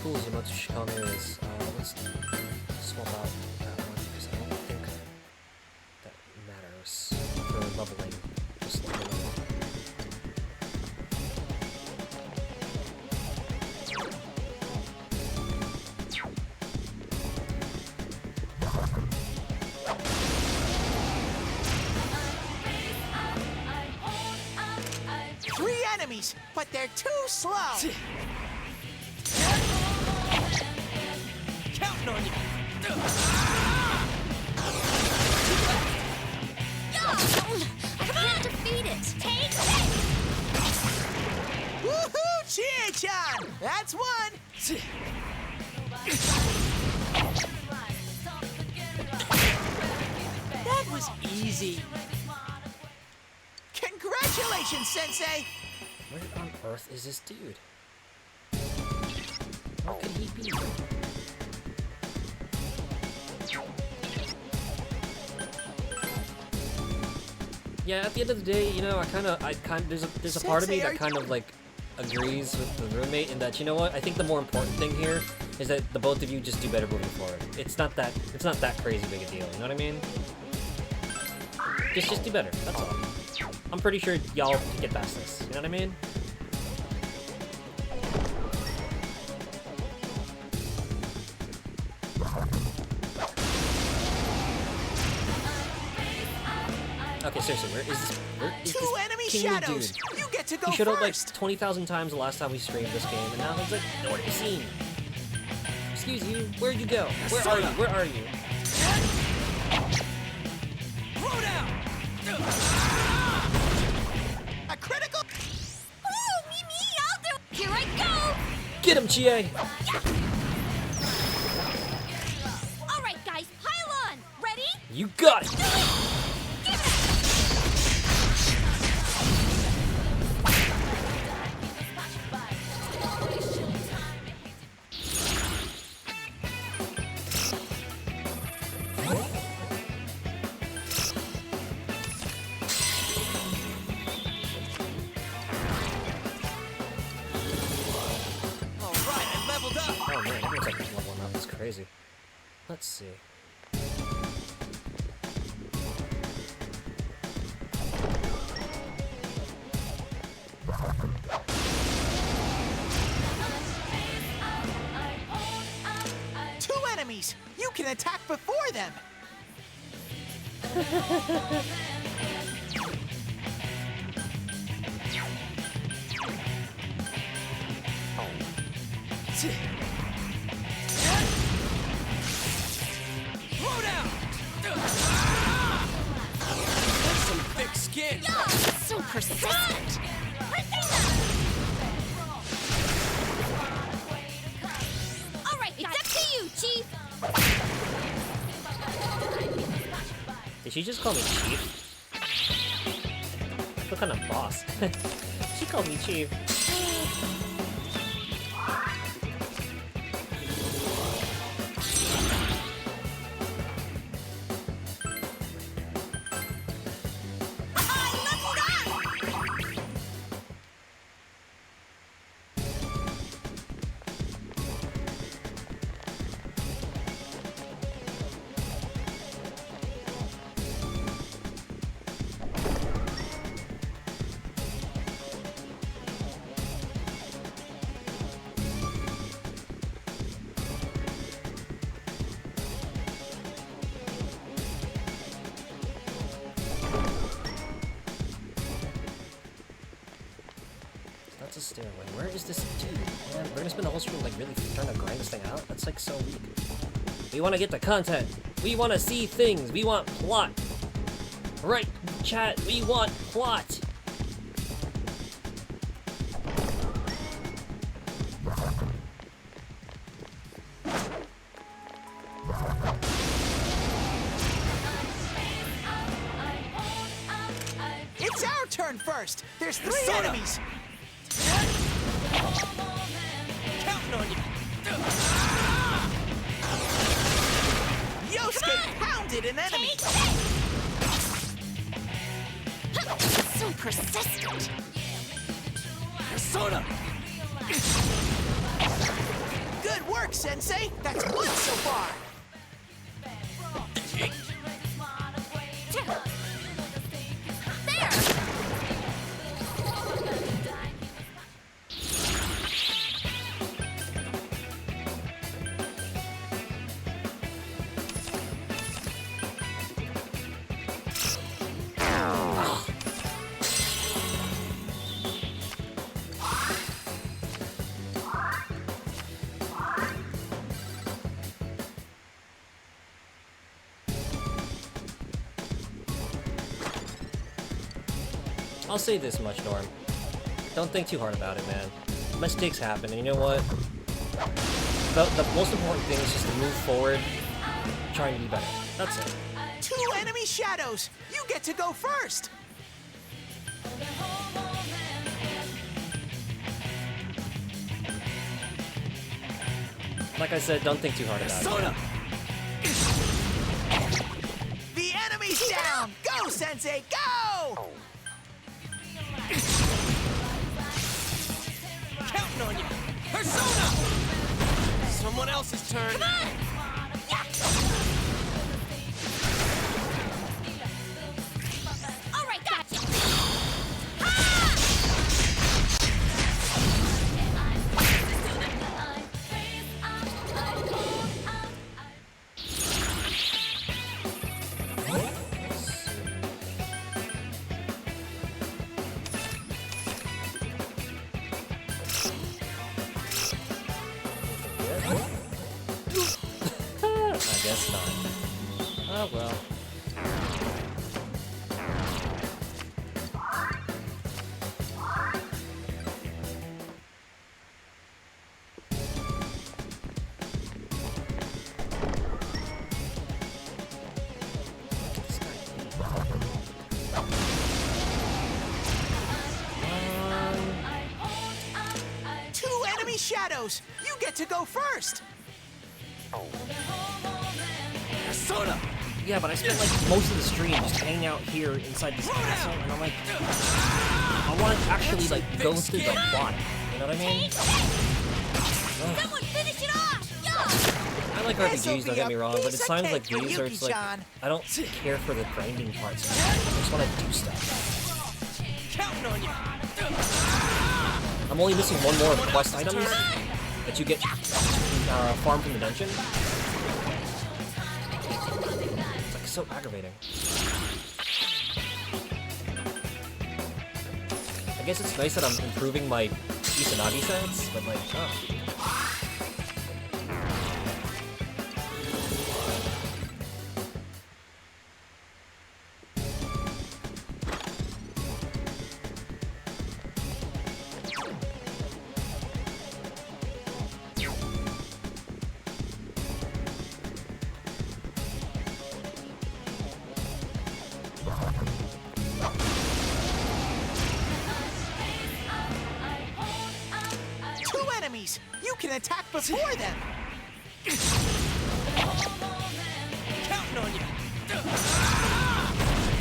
Cool as Yamotsushikame is, let's swap out that one because I don't think that matters for leveling. Just leveling up. 3 enemies, but they're too slow. Counting on you! I can't defeat it. Take this! Woohoo, Chie-chan! That's 1. That was easy. Congratulations, Sensei! Where on earth is this dude? Where could he be? Yeah, at the end of the day, you know, there's a part of me that kind of like agrees with the roommate in that, you know what? I think the more important thing here is that the both of you just do better moving forward. It's not that crazy big a deal. You know what I mean? Just do better. That's all. I'm pretty sure y'all can get past this. You know what I mean? Okay, seriously, where is 2 this enemy king shadows. dude? You get to go He showed up like first. 20,000 times the last time we streamed this game, and now he's like nowhere to be seen. Excuse you, where'd you go? Where are you? Where are you? Throw down! A critical... Oh, me, I'll do it. Here I go. Get him, GA! All right, guys, pile on. Ready? You got it! Give it. All right, I leveled up. Oh man, everyone's like leveling up. That's crazy. Let's see. Two enemies. You can attack before them. Throw down! That's some thick skin. So persistent. All right, it's up to you, Chief. Did she just call me Chief? What kind of boss? She called me Chief. That's a stairway. Where is this dude? Man, we're gonna spend the whole stream like really trying to grind this thing out? That's like so weak. We wanna get the content. We wanna see things. We want plot. Right, chat, we want plot. It's our turn first. There's three Soda. enemies. Counting on you. Yosuke pounded an enemy. So persistent. Persona. Good work, Sensei. That's good so far. I'll say this much, Norm. Don't think too hard about it, man. Mistakes happen, and you know what? The most important thing is just to move forward, trying to be better. That's it. Two enemy shadows. You get to go first. Like I said, don't think too hard about it. Persona. The enemy's down. Go, Sensei, go! Counting on you. Persona. Someone else's turn. All right, gotcha. I guess not. Oh well. Two enemy shadows! You get to go first! Persona! Yeah, but I spent like most of the stream just hanging out here inside this castle, and I'm like, I want to actually like go through the plot. You know what I mean? Ugh. Someone finish it off! I like This'll RPGs, don't be get a me wrong, but piece at of times cake like for these are just like, Yuki-chan. I don't care for the grinding parts. I just want to do stuff. Counting on you! I'm only missing one more of the quest items that you get farm from the dungeon. It's like so aggravating. I guess it's nice that I'm improving my Izanagi sense, but like, oh. Two enemies! You can attack before them! Counting on you!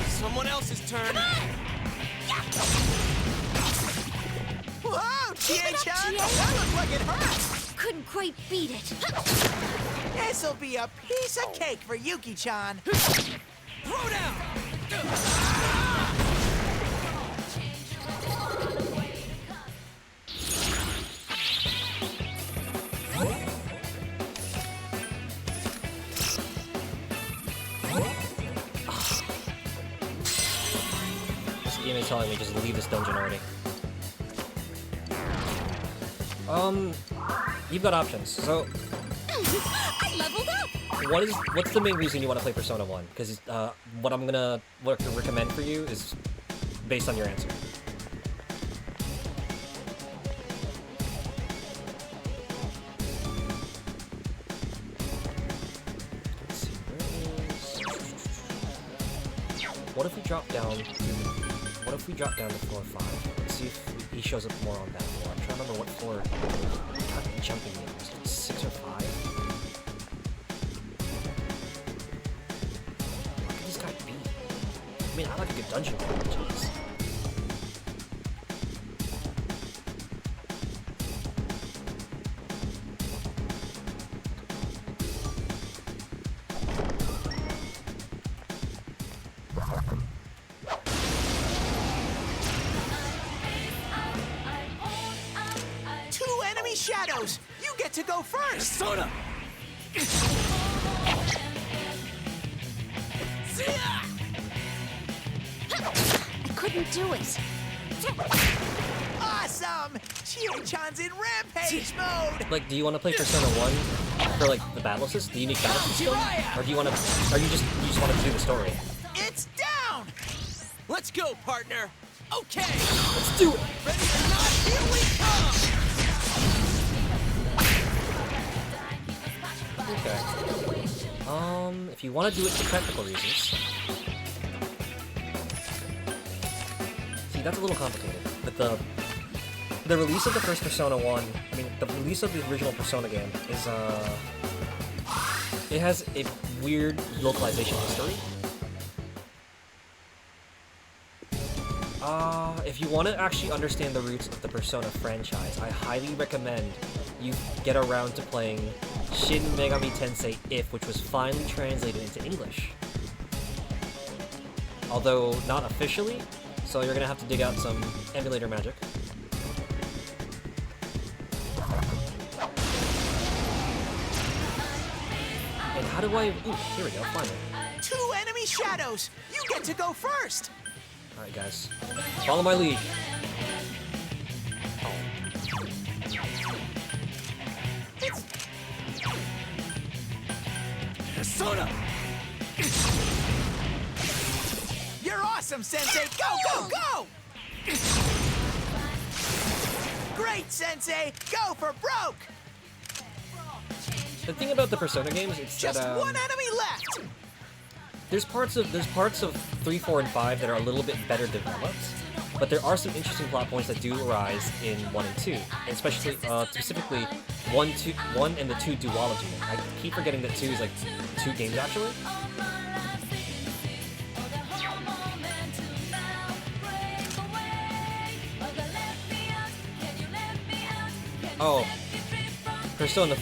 Someone else's turn! Whoa, Chie-chan! That looks like it hurts! Couldn't quite beat it. This'll be a piece of cake for Yuki-chan! Throw down! This game is telling me just leave this dungeon already. You've got options. So, I leveled up! what's the main reason you want to play Persona 1? Because what I'm gonna recommend for you is based on your answer. Let's see, what if we drop down to floor 5? Let's see if he shows up more on that floor. I'm trying to remember what floor jumping in. Was it 6 or 5? What could this guy be? I mean, I like a good dungeon crawl, jeez. Two enemy shadows! You get to go first! Persona! I couldn't do it. Awesome! Chie-chan's in rampage mode! Like, do you want to play Persona 1 for like the battle assist, the unique battle system, or do you want to, or you just want to do the story? It's down! Let's go, partner! Okay! Let's do it. Ready or not, here we come! Okay. If you want to do it for technical reasons, see, that's a little complicated. But the release of the first Persona 1, I mean, the release of the original Persona game is it has a weird localization history. If you want to actually understand the roots of the Persona franchise, I highly recommend you get around to playing Shin Megami Tensei If, which was finally translated into English. Although not officially, so you're gonna have to dig out some emulator magic. And how do I... Ooh, here we go, finally. Two enemy shadows! You get to go first! Alright guys, follow my lead. Persona! You're awesome, Sensei! Go, go, go! Great, Sensei! Go for broke! The thing about the Persona games, it's Just that one enemy left! there's parts of 3, 4, and 5 that are a little bit better developed, but there are some interesting plot points that do arise in 1 and 2, and especially specifically 1 and the 2 duology. I keep forgetting that 2 is like 2 games actually. Oh, Persona.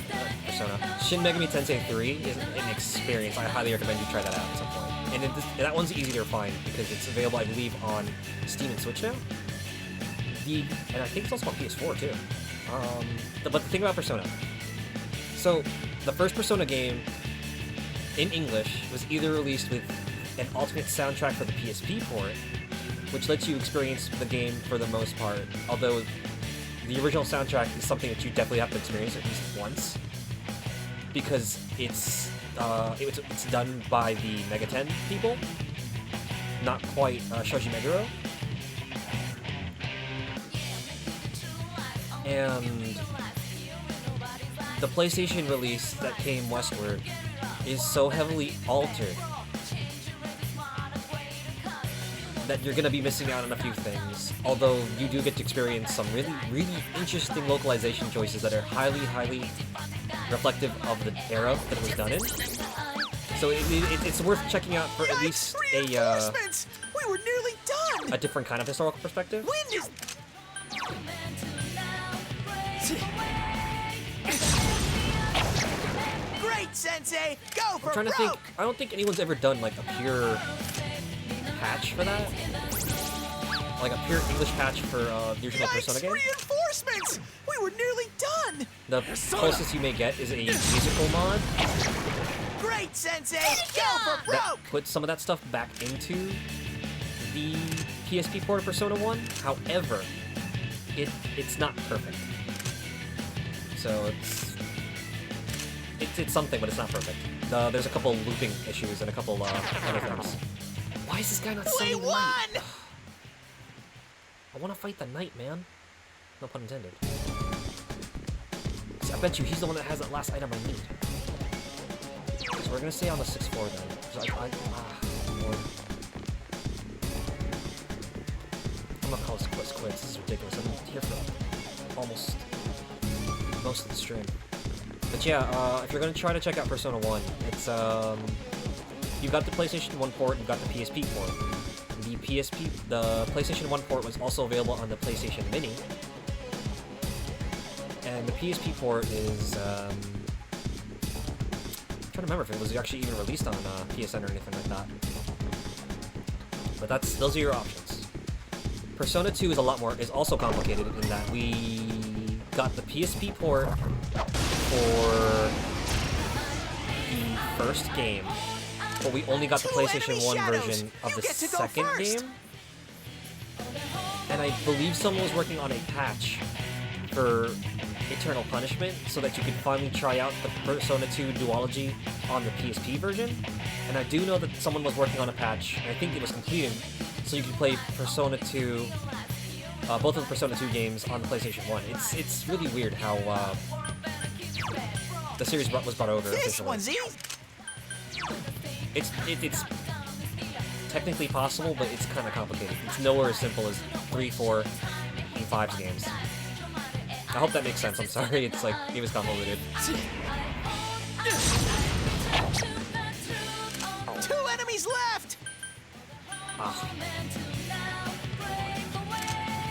Shin Megami Tensei 3 is an experience. I highly recommend you try that out at some point. And that one's easier to find because it's available, I believe, on Steam and Switch now. And I think it's also on PS4 too. But the thing about Persona. So, the first Persona game in English was either released with an alternate soundtrack for the PSP port, which lets you experience the game for the most part, although the original soundtrack is something that you definitely have to experience at least once, because it's done by the Mega 10 people, not quite Shoji Meguro. And the PlayStation release that came westward is so heavily altered that you're gonna be missing out on a few things, although you do get to experience some really, really interesting localization choices that are highly, highly reflective of the era that it was done in. So it's worth checking out for at least Reinforcements! We were nearly done! a different kind of historical perspective. Wind is... Great, Sensei! Go for I'm trying to broke! think. I don't think anyone's ever done like a pure patch for that. Like a pure English patch for the original Persona game. Reinforcements! We were nearly done! The closest you may get is a musical mod Great, Sensei! Go for that broke! puts some of that stuff back into the PSP port of Persona 1. However, it's not perfect. So it's something, but it's not perfect. There's a couple looping issues and a couple other things. Why is this guy not We saying won! knight? I want to fight the knight, man. No pun intended. See, I bet you he's the one that has that last item I need. So we're gonna stay on the 6th floor then. 'Cause Lord. I'm gonna call this quits. This is ridiculous. I'm here for almost most of the stream. But yeah, if you're gonna try to check out Persona 1, it's you've got the PlayStation 1 port, you've got the PSP port. The PlayStation 1 port was also available on the PlayStation Mini. And the PSP port is, I'm trying to remember if it was actually even released on PSN or anything like that. But those are your options. Persona 2 is is also complicated in that we got the PSP port for the first game, but we only got the PlayStation 1 version of the second game. And I believe someone was working on a patch for Eternal Punishment so that you could finally try out the Persona 2 duology on the PSP version. And I do know that someone was working on a patch, and I think it was completed, so you could play Persona 2, both of the Persona 2 games on the PlayStation 1. It's really weird how the series was brought over. This one's easy! It's technically possible, but it's kind of complicated. It's nowhere as simple as 3, 4, and 5's games. I hope that makes sense. I'm sorry. It was convoluted. 2 enemies left!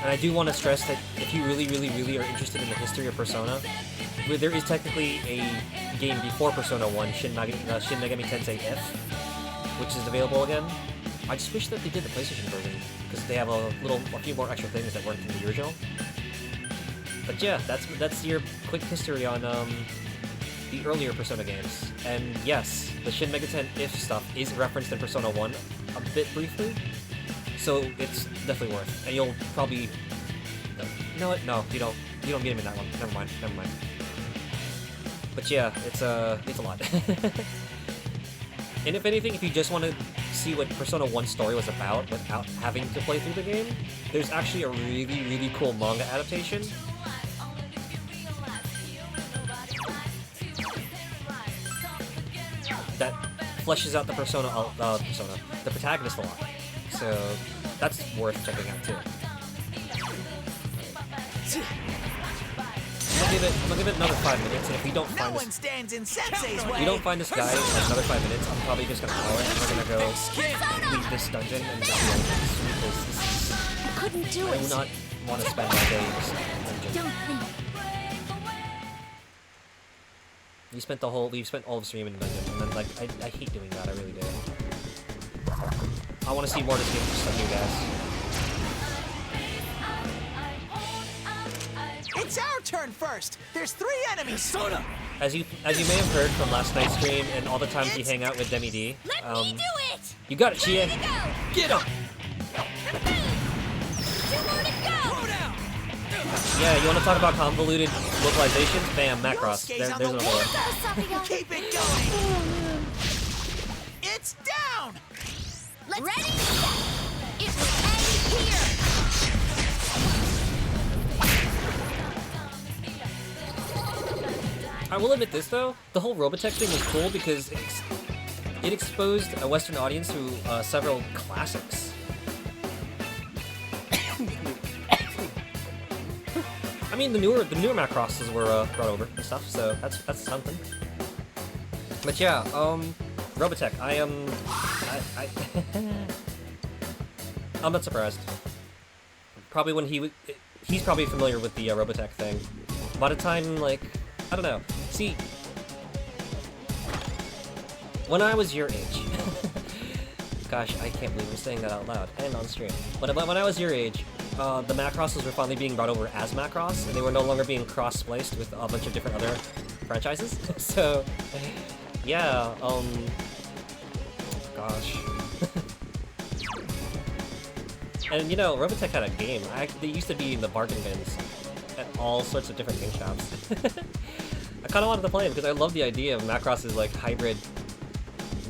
And I do want to stress that if you really, really, really are interested in the history of Persona, there is technically a game before Persona 1, Shin Megami Tensei F, which is available again. I just wish that they did the PlayStation version, because they have a few more extra things that weren't in the original. But yeah, that's your quick history on the earlier Persona games. And yes, the Shin Megami Tensei If stuff is referenced in Persona 1 a bit briefly, so it's definitely worth. And you'll probably no, you don't get him in that one. Never mind. But yeah, it's a lot. And if anything, if you just want to see what Persona 1 story was about without having to play through the game, there's actually a really, really cool manga adaptation. That fleshes out the the protagonist a lot. So that's worth checking out too. I'm gonna give it another 5 minutes, and if we don't No find one this, stands in Sensei's if way. we don't find this guy in like another 5 minutes, I'm probably just gonna call it, and we're gonna go leave this dungeon and just be like, because this is, I couldn't do I it. do not want to spend my day in this dungeon. Don't think. We spent all of stream in the dungeon, and then like I hate doing that. I really do. I want to see more of this game from you guys. It's our turn first. There's 3 enemies. Soda! As you may have heard from last night's stream and all the times we hang out with Demi D. Let me do it! You got it, Chia. Ready to go! Get him! 2 more to go! Yeah, you want to talk about convoluted localizations? Bam, Macross. Yosuke's on There's the another one. wall. Keep it going. It's down. Ready? It will end here! I will admit this though, the whole Robotech thing was cool because it exposed a Western audience to several classics. I mean, the newer Macrosses were brought over and stuff, so that's something. But yeah, Robotech. I'm not surprised. Probably when he's probably familiar with the Robotech thing. By the time, like, I don't know. See, when I was your age, gosh, I can't believe I'm saying that out loud and on stream. But when I was your age, the Macrosses were finally being brought over as Macross, and they were no longer being cross-spliced with a bunch of different other franchises. So, yeah, gosh. And you know, Robotech had a game. They used to be in the bargain bins at all sorts of different game shops. I kind of wanted to play them because I love the idea of Macross's like hybrid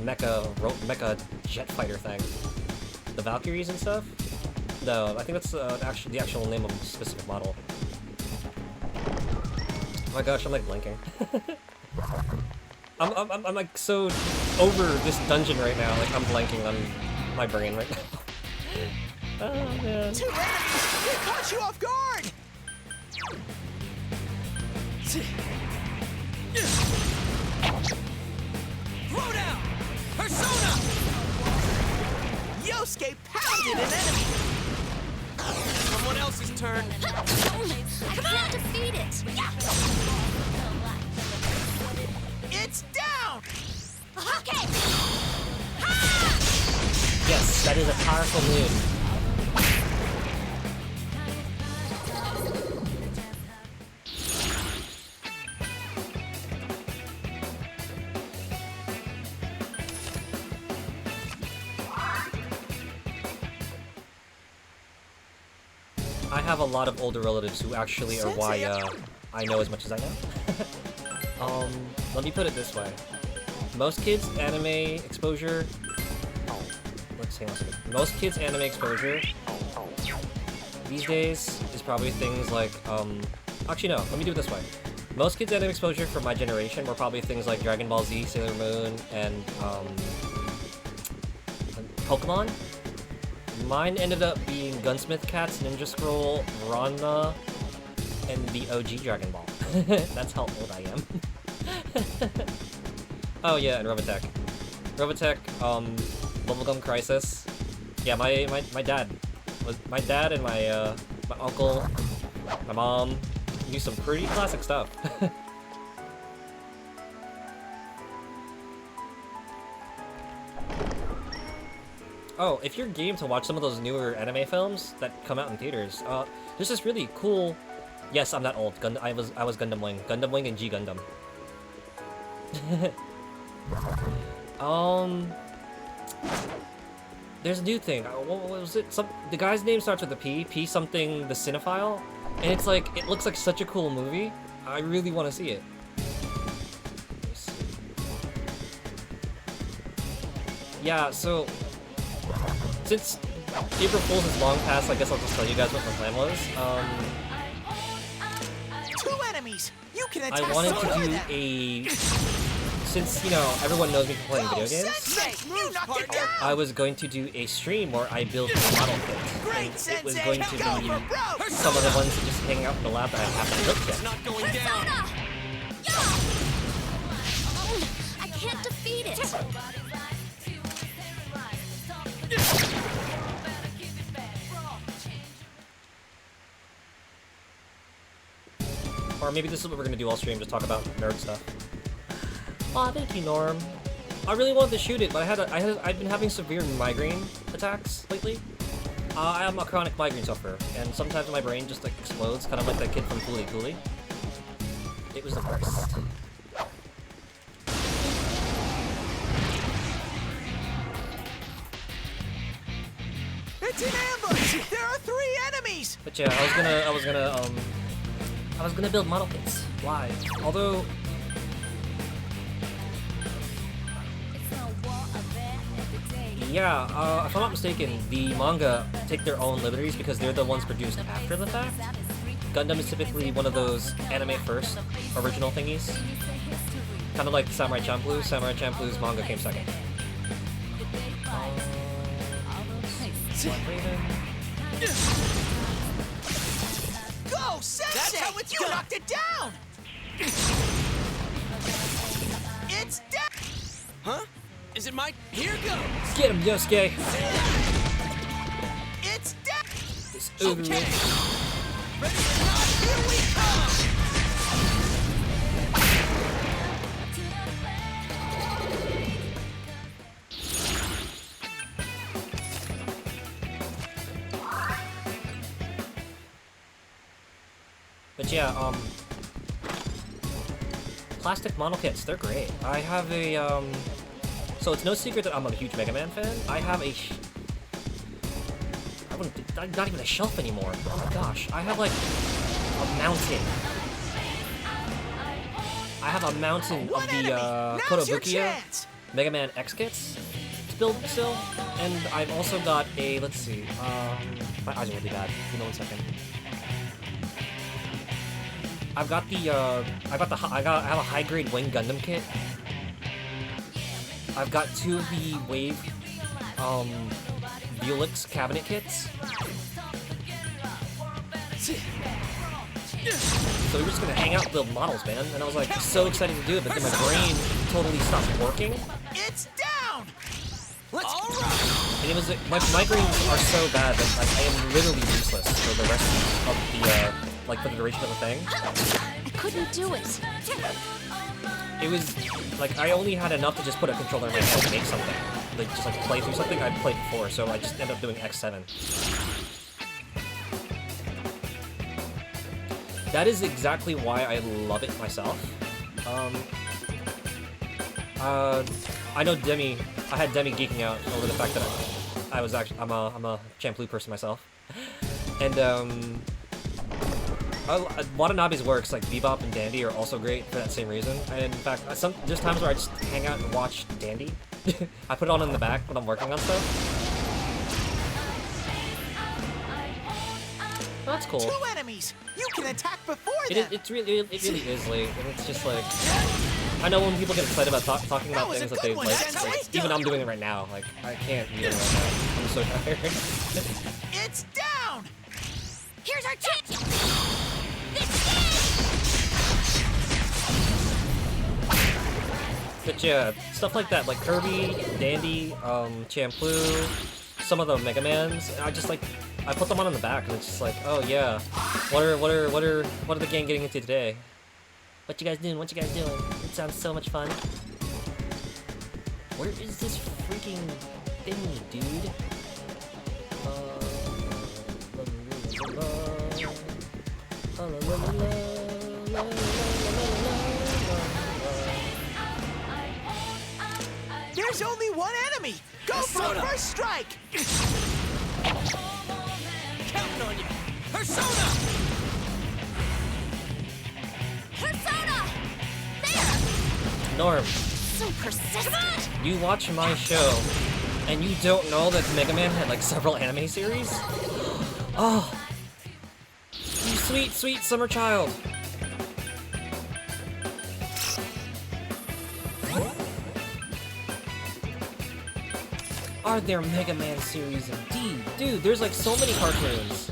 mecha jet fighter thing. The Valkyries and stuff. No, I think that's actually the actual name of a specific model. Oh my gosh, I'm like blinking. I'm like so over this dungeon right now. Like I'm blanking on my brain right now. Oh man. 2 enemies. They caught you off guard. Throw down! Persona! Yosuke pounded an enemy. Someone else's turn. I can't defeat it. It's down. Okay! Yes, that is a powerful move. I have a lot of older relatives who actually are why I know as much as I know. Let me put it this way. Most kids' anime exposure... Let's hang on a second. Most kids' anime exposure these days is probably things like, actually no, let me do it this way. Most kids' anime exposure from my generation were probably things like Dragon Ball Z, Sailor Moon, and Pokemon. Mine ended up being Gunsmith Cats, Ninja Scroll, Ranma, and the OG Dragon Ball. That's how old I am. Oh yeah, and Robotech. Robotech, Bubblegum Crisis. Yeah, my dad and my uncle, my mom do some pretty classic stuff. Oh, if you're game to watch some of those newer anime films that come out in theaters, there's this really cool. Yes, I'm that old. I was Gundam Wing, and G Gundam. There's a new thing. What was it? The guy's name starts with a P. P something. The Cinephile, and it's like it looks like such a cool movie. I really want to see it. Yeah, so since April Fool's is long past, I guess I'll just tell you guys what my plan was. 2 enemies. You can attack. I wanted to one of do them. a, since you know everyone knows me from playing video games, Sensei, you knocked it down. I was going to do a stream where I build a model kit. Great, And it was Sensei. going to Go be for broke. some of the ones that just hang out in the lab that I haven't built yet. It's not going down. I can't defeat it. Or maybe this is what we're gonna do all stream, just talk about nerd stuff. Aw, thank you, Norm. I really wanted to shoot it, but I've been having severe migraine attacks lately. I am a chronic migraine sufferer, and sometimes my brain just like explodes, kind of like that kid from Cooley Cooley. It was the worst. It's an ambush. There are 3 enemies. But yeah, I was gonna build model kits live. Although yeah, if I'm not mistaken, the manga take their own liberties because they're the ones produced after the fact. Gundam is typically one of those anime first original thingies. Kind of like Samurai Champloo. Samurai Champloo's manga came second. Black Raven. Go, Sensei. That's how it's you done. knocked it down. It's down. Huh? Is it my? Here goes. Get him, Yosuke! It's down. It's over Okay. with. Ready or not, here we come. But yeah, plastic model kits, they're great. I have a, so it's no secret that I'm a huge Mega Man fan. I have a, not even a shelf anymore. Oh my gosh, I have like a mountain. I have a mountain of One enemy. the, Now's your Kotobukiya chance. Mega Man X kits to build still. And I've also got a, let's see, my eyes are really bad. Give me 1 second. I have a high grade Wing Gundam kit. I've got 2 of the Wave, Buick's cabinet kits. So we were just gonna hang out and build models, man. And I was like so excited to do it, but then my brain totally stopped working. It's down. All right. And it was my migraines are so bad that like, I am literally useless for the rest of the like for the duration of the thing. I couldn't do it. It was like I only had enough to just put a controller in my hand and make something. Like just like play through something I'd played before, so I just ended up doing X7. That is exactly why I love it myself. I know Demi. I had Demi geeking out over the fact that I was actually I'm a Champloo person myself, and Watanabe's works like Bebop and Dandy are also great for that same reason. And in fact, there's times where I just hang out and watch Dandy. I put it on in the back when I'm working on stuff. Oh, that's cool. 2 enemies. You can attack before It them. really is late, and it's just like I know when people get excited about talking about That was things a that good they one, like. Sensei. Like, even I'm doing it right now. Like I can't do it right now. I'm so tired. It's down. Here's our chance! But yeah, stuff like that, like Kirby, Dandy, Champloo, some of the Mega Mans. I just like I put them on in the back, and it's just like, oh yeah, what are the gang getting into today? What you guys doing? What you guys doing? It sounds so much fun. Where is this freaking thingy, dude? There's only 1 enemy. Go for Persona. first strike. Counting on you. Persona. Persona! There! Norm, So persistent. you watch my show And you don't know that Mega Man had like several anime series? Oh, you sweet, sweet summer child. Are there Mega Man series indeed? Dude, there's like so many cartoons.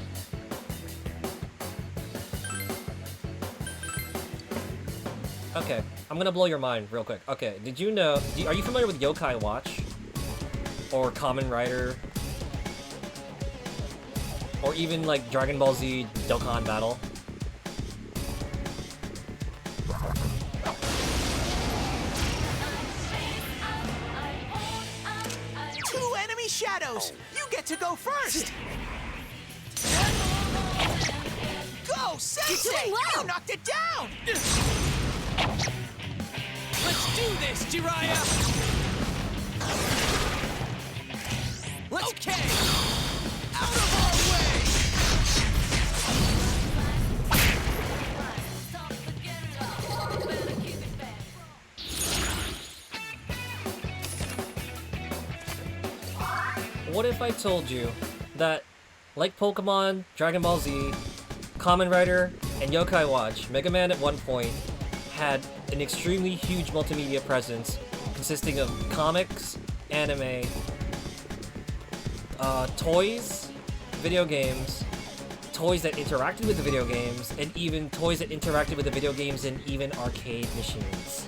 Okay, I'm gonna blow your mind real quick. Okay, did you know, are you familiar with Yokai Watch? Or Kamen Rider? Or even like Dragon Ball Z Dokkan Battle? Two enemy shadows. You get to go first. Go, Sensei! doing well. You knocked it down. Let's do this, Jiraiya! Let's out of our way! What if I told you that, like Pokemon, Dragon Ball Z, Kamen Rider, and Yokai Watch, Mega Man at one point had an extremely huge multimedia presence consisting of comics, anime, toys, video games, toys that interacted with the video games, and even toys that interacted with the video games and even arcade machines.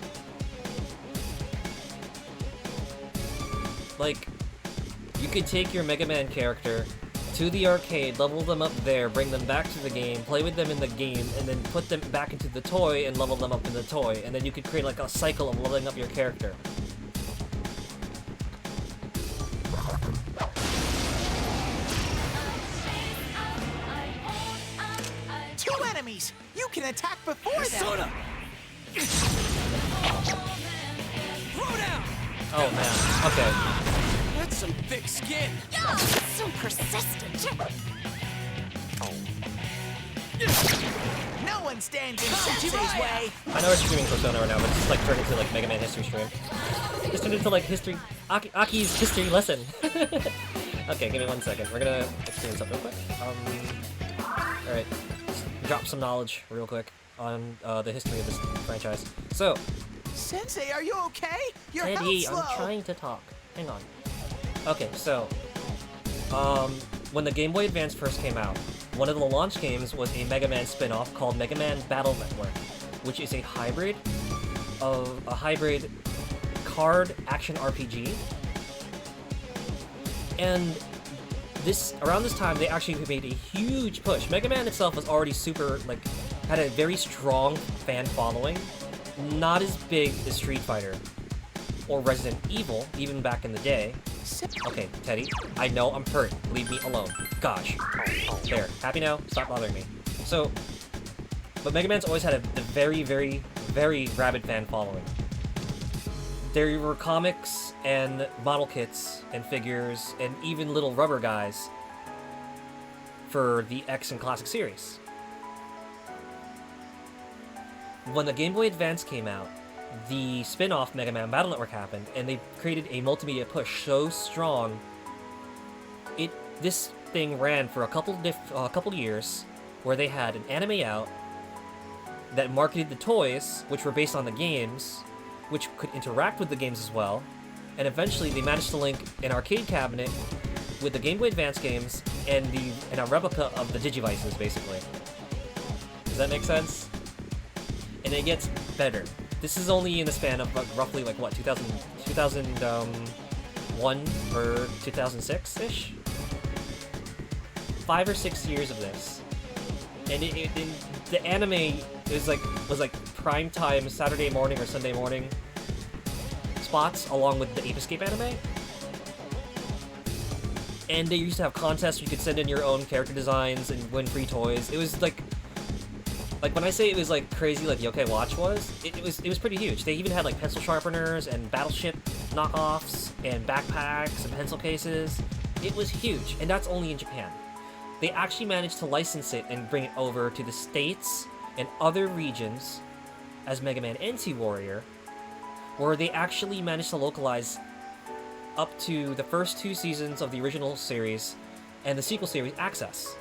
Like, you could take your Mega Man character to the arcade, level them up there, bring them back to the game, play with them in the game, and then put them back into the toy and level them up in the toy, and then you could create like a cycle of leveling up your character. Two enemies. You can attack before them. Soda! Throw down! Oh man, okay. That's some thick skin. Oh, so persistent. No one stands in Sensei's way. I know we're streaming Persona right now, but it's just like turned into like Mega Man history stream. Just turned into like history, Aki's history lesson. Okay, give me 1 second. We're gonna experience something real quick. Alright, drop some knowledge real quick on the history of this franchise. So, Sensei, are you okay? Your Teddy, health's low. I'm trying to talk. Hang on. Okay, so, when the Game Boy Advance first came out, one of the launch games was a Mega Man spin-off called Mega Man Battle Network, which is a hybrid card action RPG. And around this time, they actually made a huge push. Mega Man itself was already had a very strong fan following, not as big as Street Fighter or Resident Evil, even back in the day. Okay, Teddy, I know I'm hurt. Leave me alone. Gosh. There. Happy now? Stop bothering me. So, but Mega Man's always had a very, very, very rabid fan following. There were comics and model kits and figures and even little rubber guys for the X and Classic series. When the Game Boy Advance came out, the spin-off Mega Man Battle Network happened, and they created a multimedia push so strong. This thing ran for a couple years, where they had an anime out that marketed the toys, which were based on the games, which could interact with the games as well, and eventually they managed to link an arcade cabinet with the Game Boy Advance games and a replica of the Digivices, basically. Does that make sense? And it gets better. This is only in the span of roughly like what, 2001 or 2006-ish? 5 or 6 years of this, and the anime was like prime time Saturday morning or Sunday morning spots along with the Ape Escape anime. And they used to have contests where you could send in your own character designs and win free toys. It was like when I say it was like crazy like Yokai Watch was, it was pretty huge. They even had like pencil sharpeners and battleship knockoffs and backpacks and pencil cases. It was huge, and that's only in Japan. They actually managed to license it and bring it over to the States and other regions as Mega Man NT Warrior, where they actually managed to localize up to the first 2 seasons of the original series and the sequel series access.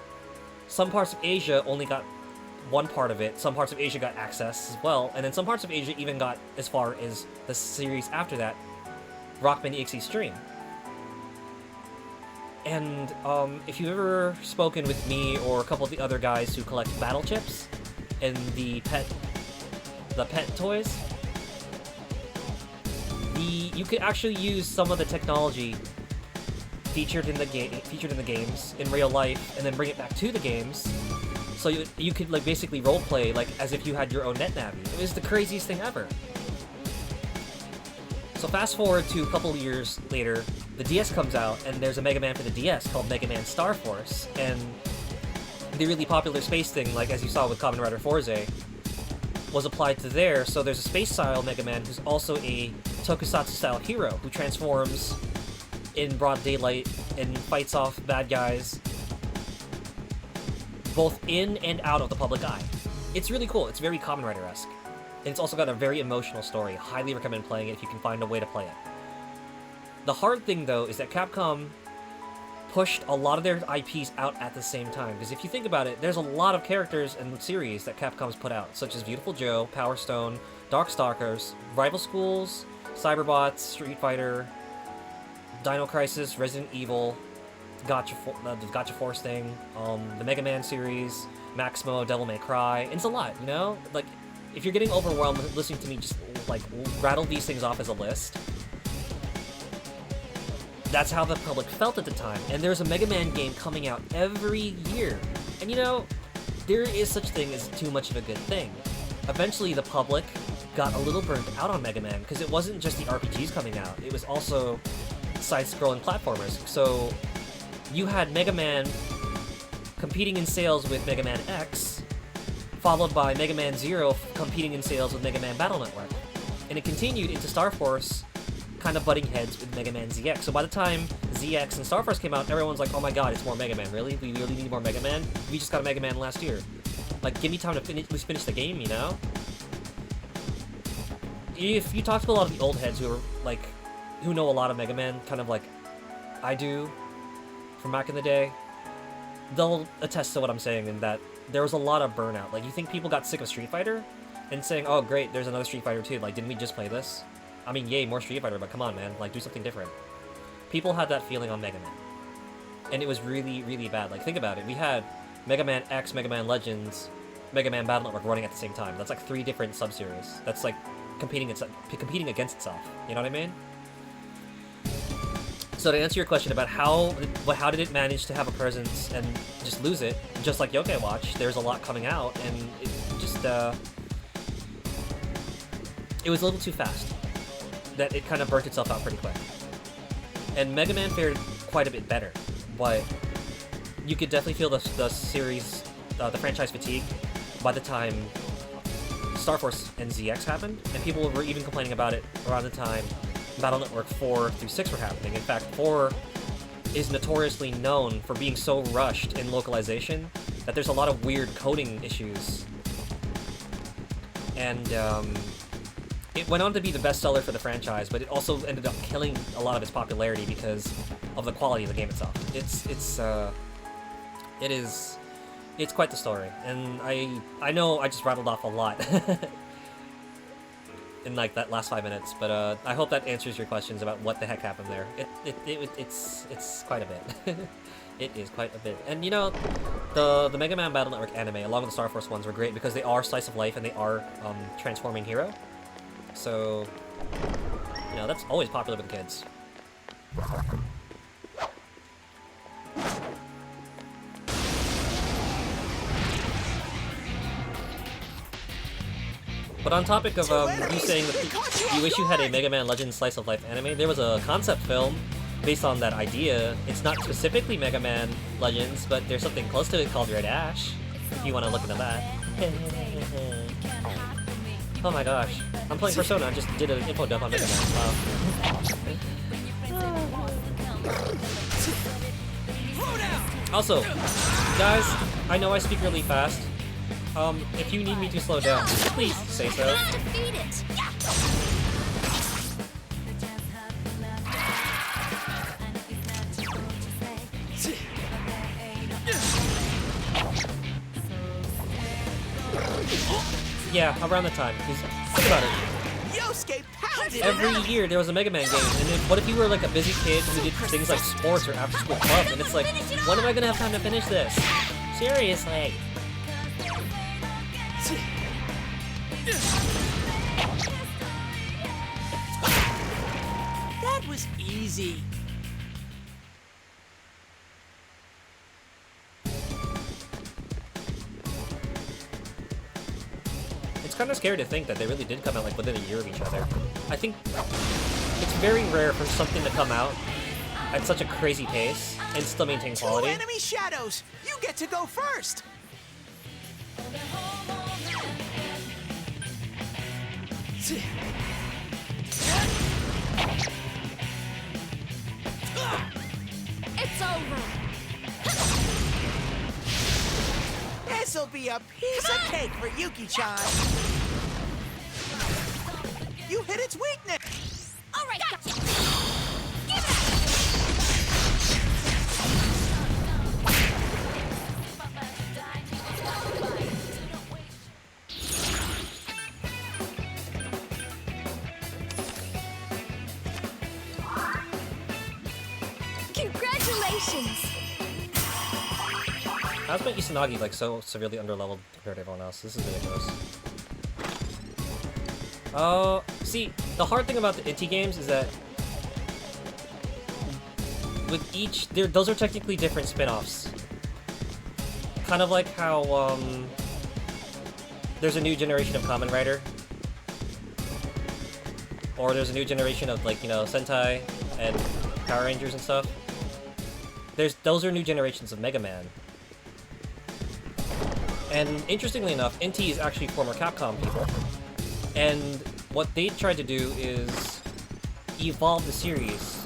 Some parts of Asia only got one part of it, some parts of Asia got access as well, and then some parts of Asia even got as far as the series after that, Rockman EXE Stream. And if you've ever spoken with me or a couple of the other guys who collect battle chips and the pet toys, you could actually use some of the technology featured in the games in real life, and then bring it back to the games. So you could like basically roleplay like as if you had your own NetNavi. It was the craziest thing ever. So fast forward to a couple of years later, the DS comes out, and there's a Mega Man for the DS called Mega Man Star Force, and the really popular space thing, like as you saw with Kamen Rider Forze, was applied to there. So there's a space-style Mega Man who's also a Tokusatsu-style hero who transforms in broad daylight and fights off bad guys both in and out of the public eye. It's really cool. It's very Kamen Rider-esque. And it's also got a very emotional story. Highly recommend playing it if you can find a way to play it. The hard thing, though, is that Capcom pushed a lot of their IPs out at the same time. Because if you think about it, there's a lot of characters and series that Capcom's put out, such as Beautiful Joe, Power Stone, Darkstalkers, Rival Schools, Cyberbots, Street Fighter, Dino Crisis, Resident Evil, the Gotcha Force thing, the Mega Man series, Maximo, Devil May Cry. It's a lot, you know? Like, if you're getting overwhelmed listening to me just, like, rattle these things off as a list, that's how the public felt at the time. And there's a Mega Man game coming out every year. And you know, there is such thing as too much of a good thing. Eventually, the public got a little burnt out on Mega Man, because it wasn't just the RPGs coming out, it was also side-scrolling platformers. So you had Mega Man competing in sales with Mega Man X, followed by Mega Man Zero competing in sales with Mega Man Battle Network. And it continued into Star Force, kind of butting heads with Mega Man ZX. So by the time ZX and Star Force came out, everyone's like, oh my god, it's more Mega Man, really? We really need more Mega Man? We just got a Mega Man last year. Like, give me time to at least finish the game, you know? If you talk to a lot of the old heads who are, like, who know a lot of Mega Man, kind of like I do, from back in the day, they'll attest to what I'm saying in that there was a lot of burnout. Like, you think people got sick of Street Fighter and saying, oh great, there's another Street Fighter 2, like, didn't we just play this? I mean, yay, more Street Fighter, but come on, man, like, do something different. People had that feeling on Mega Man. And it was really, really bad. Like, think about it. We had Mega Man X, Mega Man Legends, Mega Man Battle Network running at the same time. That's like 3 different sub-series. That's like competing against itself. You know what I mean? So to answer your question about how did it manage to have a presence and just lose it, just like Yokai Watch, there's a lot coming out, and it just, it was a little too fast. That it kind of burnt itself out pretty quick. And Mega Man fared quite a bit better, but you could definitely feel the series, the franchise fatigue by the time Star Force and ZX happened, and people were even complaining about it around the time Battle Network 4 through 6 were happening. In fact, 4 is notoriously known for being so rushed in localization that there's a lot of weird coding issues. And, it went on to be the bestseller for the franchise, but it also ended up killing a lot of its popularity because of the quality of the game itself. It's quite the story, and I know I just rattled off a lot in like that last 5 minutes, but I hope that answers your questions about what the heck happened there. It's quite a bit. It is quite a bit. And you know, the Mega Man Battle Network anime, along with the Star Force ones, were great because they are slice of life and they are transforming hero. So, you know, that's always popular with the kids. But on topic of you saying that you wish you had a Mega Man Legends slice of life anime, there was a concept film based on that idea. It's not specifically Mega Man Legends, but there's something close to it called Red Ash, if you want to look into that. Oh my gosh. I'm playing Persona, I just did an info dump on Mega Man. Wow. Also, guys, I know I speak really fast. If you need me to slow down, please say so. Yeah, around the time. Because think about it. Yosuke pounded Every it out. year there was a Mega Man game, and then what if you were like a busy kid who did things like sports or after school club, and it's like, when am I gonna have time to finish this? Seriously. That was easy. It's kind of scary to think that they really did come out like within a year of each other. I think it's very rare for something to come out at such a crazy pace and still maintain Two quality. enemy shadows. You get to go first. It's over. This'll be a piece of cake for Yuki-chan. You hit its weakness. All right, gotcha. Congratulations. How's my Izanagi like so severely underleveled compared to everyone else? This is ridiculous. See, the hard thing about the indie games is that with each, those are technically different spin-offs. Kind of like how, there's a new generation of Kamen Rider. Or there's a new generation of, like, you know, Sentai and Power Rangers and stuff. Those are new generations of Mega Man. And interestingly enough, NT is actually former Capcom people. And what they tried to do is evolve the series.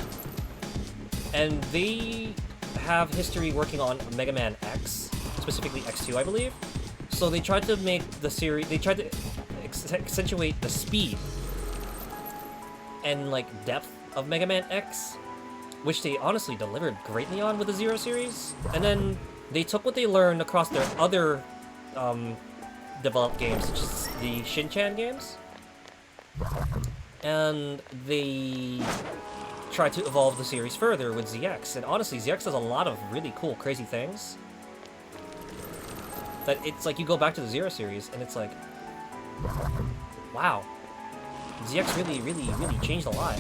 And they have history working on Mega Man X, specifically X2, I believe. So they tried to make the series, they tried to accentuate the speed and like depth of Mega Man X, which they honestly delivered greatly on with the Zero series. And then they took what they learned across their other developed games, such as the Shin-Chan games, and they tried to evolve the series further with ZX. And honestly, ZX does a lot of really cool, crazy things. That it's like you go back to the Zero series, and it's like, wow, ZX really changed a lot.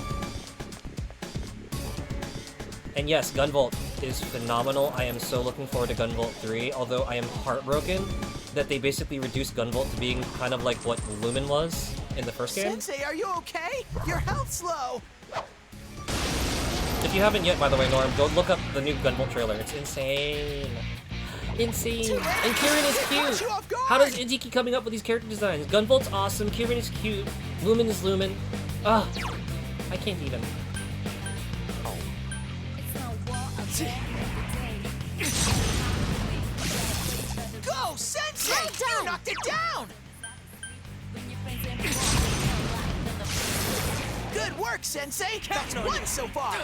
And yes, Gunvolt is phenomenal. I am so looking forward to Gunvolt 3, although I am heartbroken that they basically reduced Gunvolt to being kind of like what Lumen was in the first game. Sensei, are you okay? Your health's low. If you haven't yet, by the way, Norm, go look up the new Gunvolt trailer. It's insane. Insane. And Kirin is cute. How does Indie keep coming up with these character designs? Gunvolt's awesome, Kirin is cute, Lumen is Lumen. Ugh, I can't even. Go, Sensei! You knocked it down! Good work, Sensei! That's one so far!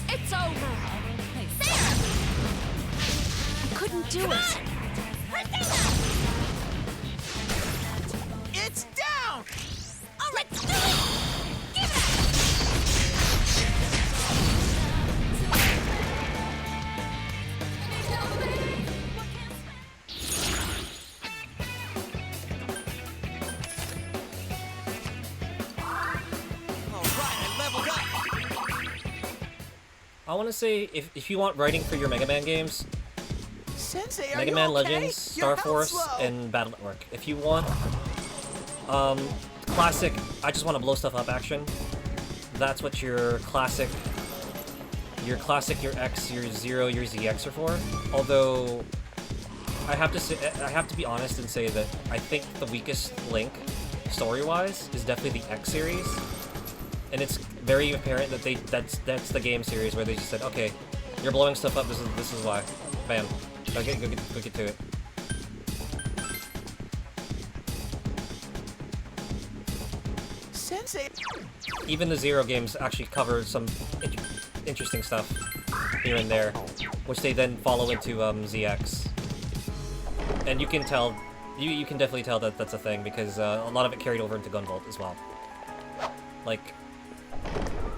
It's over. There. I couldn't do it. It's down! All right, do it. Give it. I want to say, if you want writing for your Mega Man games, Sensei, are Mega you Man okay? Legends, Your Star health's Force, low. and Battle Network. If you want, classic, I just want to blow stuff up action, that's what your classic, your X, your Zero, your ZX are for. Although, I have to be honest and say that I think the weakest link, story-wise, is definitely the X series. And it's very apparent that that's the game series where they just said, okay, you're blowing stuff up. This is why. Bam. Go get to it. Sensei. Even the Zero games actually cover some interesting stuff here and there, which they then follow into ZX. And you can tell, you can definitely tell that that's a thing because a lot of it carried over into Gunvolt as well. Like,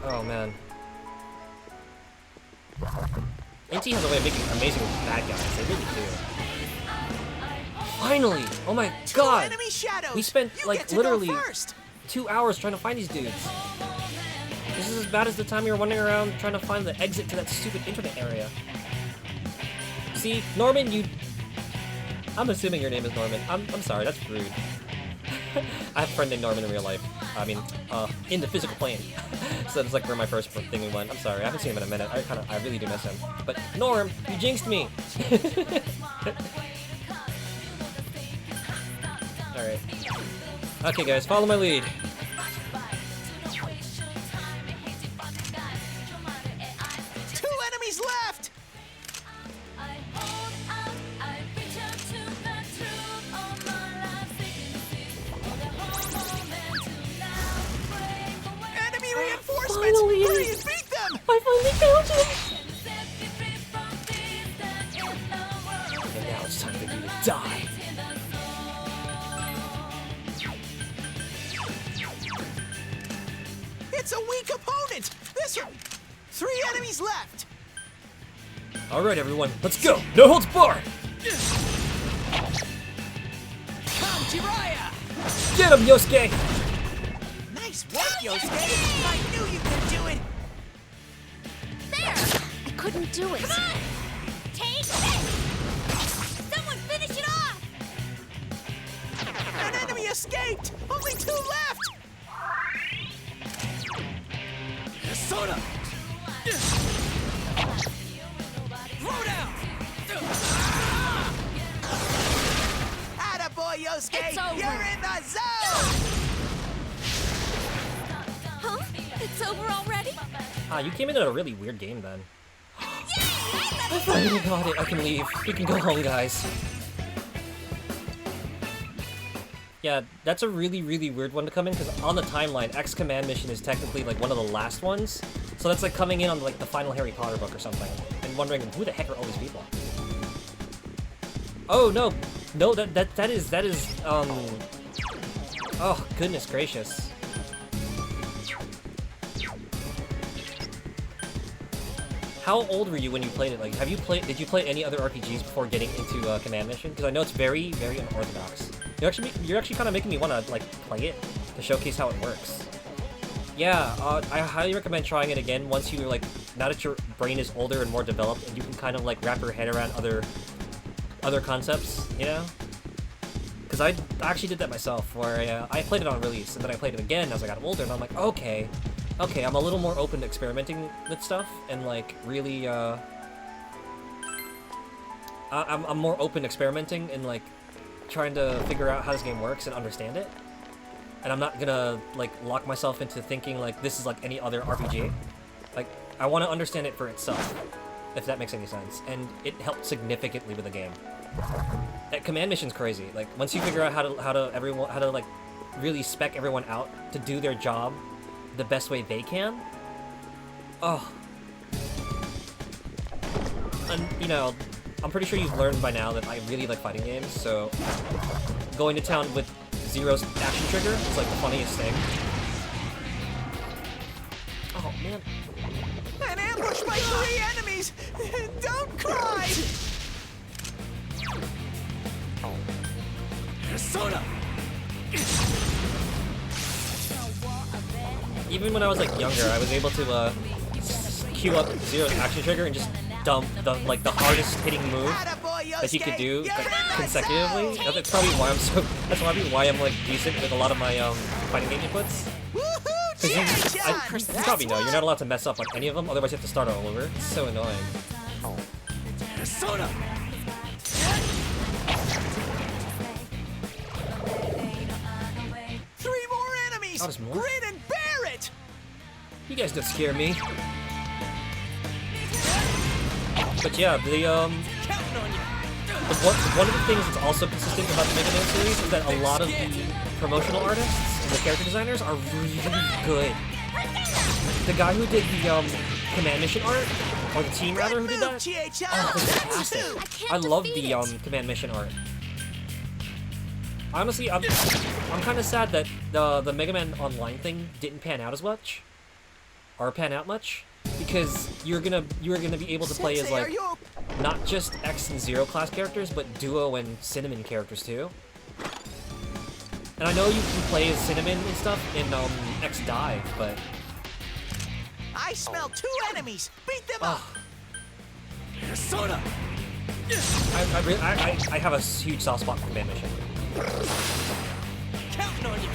oh man. NT has a way of making amazing bad guys, they really do. Finally! Oh my god! Enemy shadows. We spent, You like, get to literally go first. 2 hours trying to find these dudes. This is as bad as the time you were wandering around trying to find the exit to that stupid internet area. See, Norman, you... I'm assuming your name is Norman. I'm sorry, that's rude. I have a friend named Norman in real life. I mean, in the physical plane. So that's like where my first thing we went. I'm sorry, I haven't seen him in a minute. I really do miss him. But Norm, you jinxed me! Alright. Okay guys, follow my lead. 2 enemies left. Enemy reinforcements. Finally. Hurry and beat them. I finally found him! And now it's time for you to die. It's a weak opponent. This one. 3 enemies left. Alright everyone, let's go! No holds barred! Come, Jiraiya. Get him, Yosuke! Nice work, Yosuke. I knew you could do it. There! I couldn't do it. Come on! Take this! Someone finish it off! An enemy escaped. Only 2 left. Soda. Throw down. Attaboy, Yosuke. It's over. You're in the zone. Huh? It's over already? Ah, you came in at a really weird game then. I finally got it, I can leave. We can go home, guys. Yeah, that's a really, really weird one to come in, because on the timeline, X Command Mission is technically, like, one of the last ones. So that's like coming in on, like, the final Harry Potter book or something, and wondering, who the heck are all these people? Oh, no. No, that is, oh, goodness gracious. How old were you when you played it? Like, did you play any other RPGs before getting into Command Mission? Because I know it's very, very unorthodox. You're actually kind of making me want to, like, play it to showcase how it works. Yeah, I highly recommend trying it again once you, like, now that your brain is older and more developed and you can kind of, like, wrap your head around other concepts, you know? Because I actually did that myself, where I played it on release, and then I played it again as I got older, and I'm like, okay, I'm a little more open to experimenting with stuff, and, like, really, I'm more open to experimenting and, like, trying to figure out how this game works and understand it. And I'm not gonna, like, lock myself into thinking, like, this is like any other RPG. Like, I want to understand it for itself, if that makes any sense. And it helped significantly with the game. That Command Mission's crazy. Like, once you figure out how to like really spec everyone out to do their job the best way they can. Oh. And, you know, I'm pretty sure you've learned by now that I really like fighting games, so going to town with Zero's action trigger is like the funniest thing. Oh, man. An ambush by 3 enemies. Don't cry. Persona. Even when I was, like, younger, I was able to, queue up Zero's action trigger and just dump the hardest hitting move that he could do, like, consecutively. That's probably why I'm like decent with a lot of my fighting game inputs. Because you probably know you're not allowed to mess up on any of them, otherwise you have to start all over. It's so annoying. Persona. 3 more enemies. Oh, there's more? Grin and bear it. You guys don't scare me. But yeah, one of the things that's also consistent about the Mega Man series is that a lot of the promotional artists and the character designers are really good. The guy who did the Command Mission art, or the team rather, who did that, oh, that's fantastic. I love the Command Mission art. Honestly, I'm kind of sad that the Mega Man Online thing didn't pan out as much, or pan out much, because you're gonna be able to play as Sensei, are like you not just X and Zero class characters, but Duo and Cinnamon characters too. And I know you can play as Cinnamon and stuff in X Dive, but I smell 2 enemies. Beat them up. Persona! I have a huge soft spot for Command Mission. Counting on you!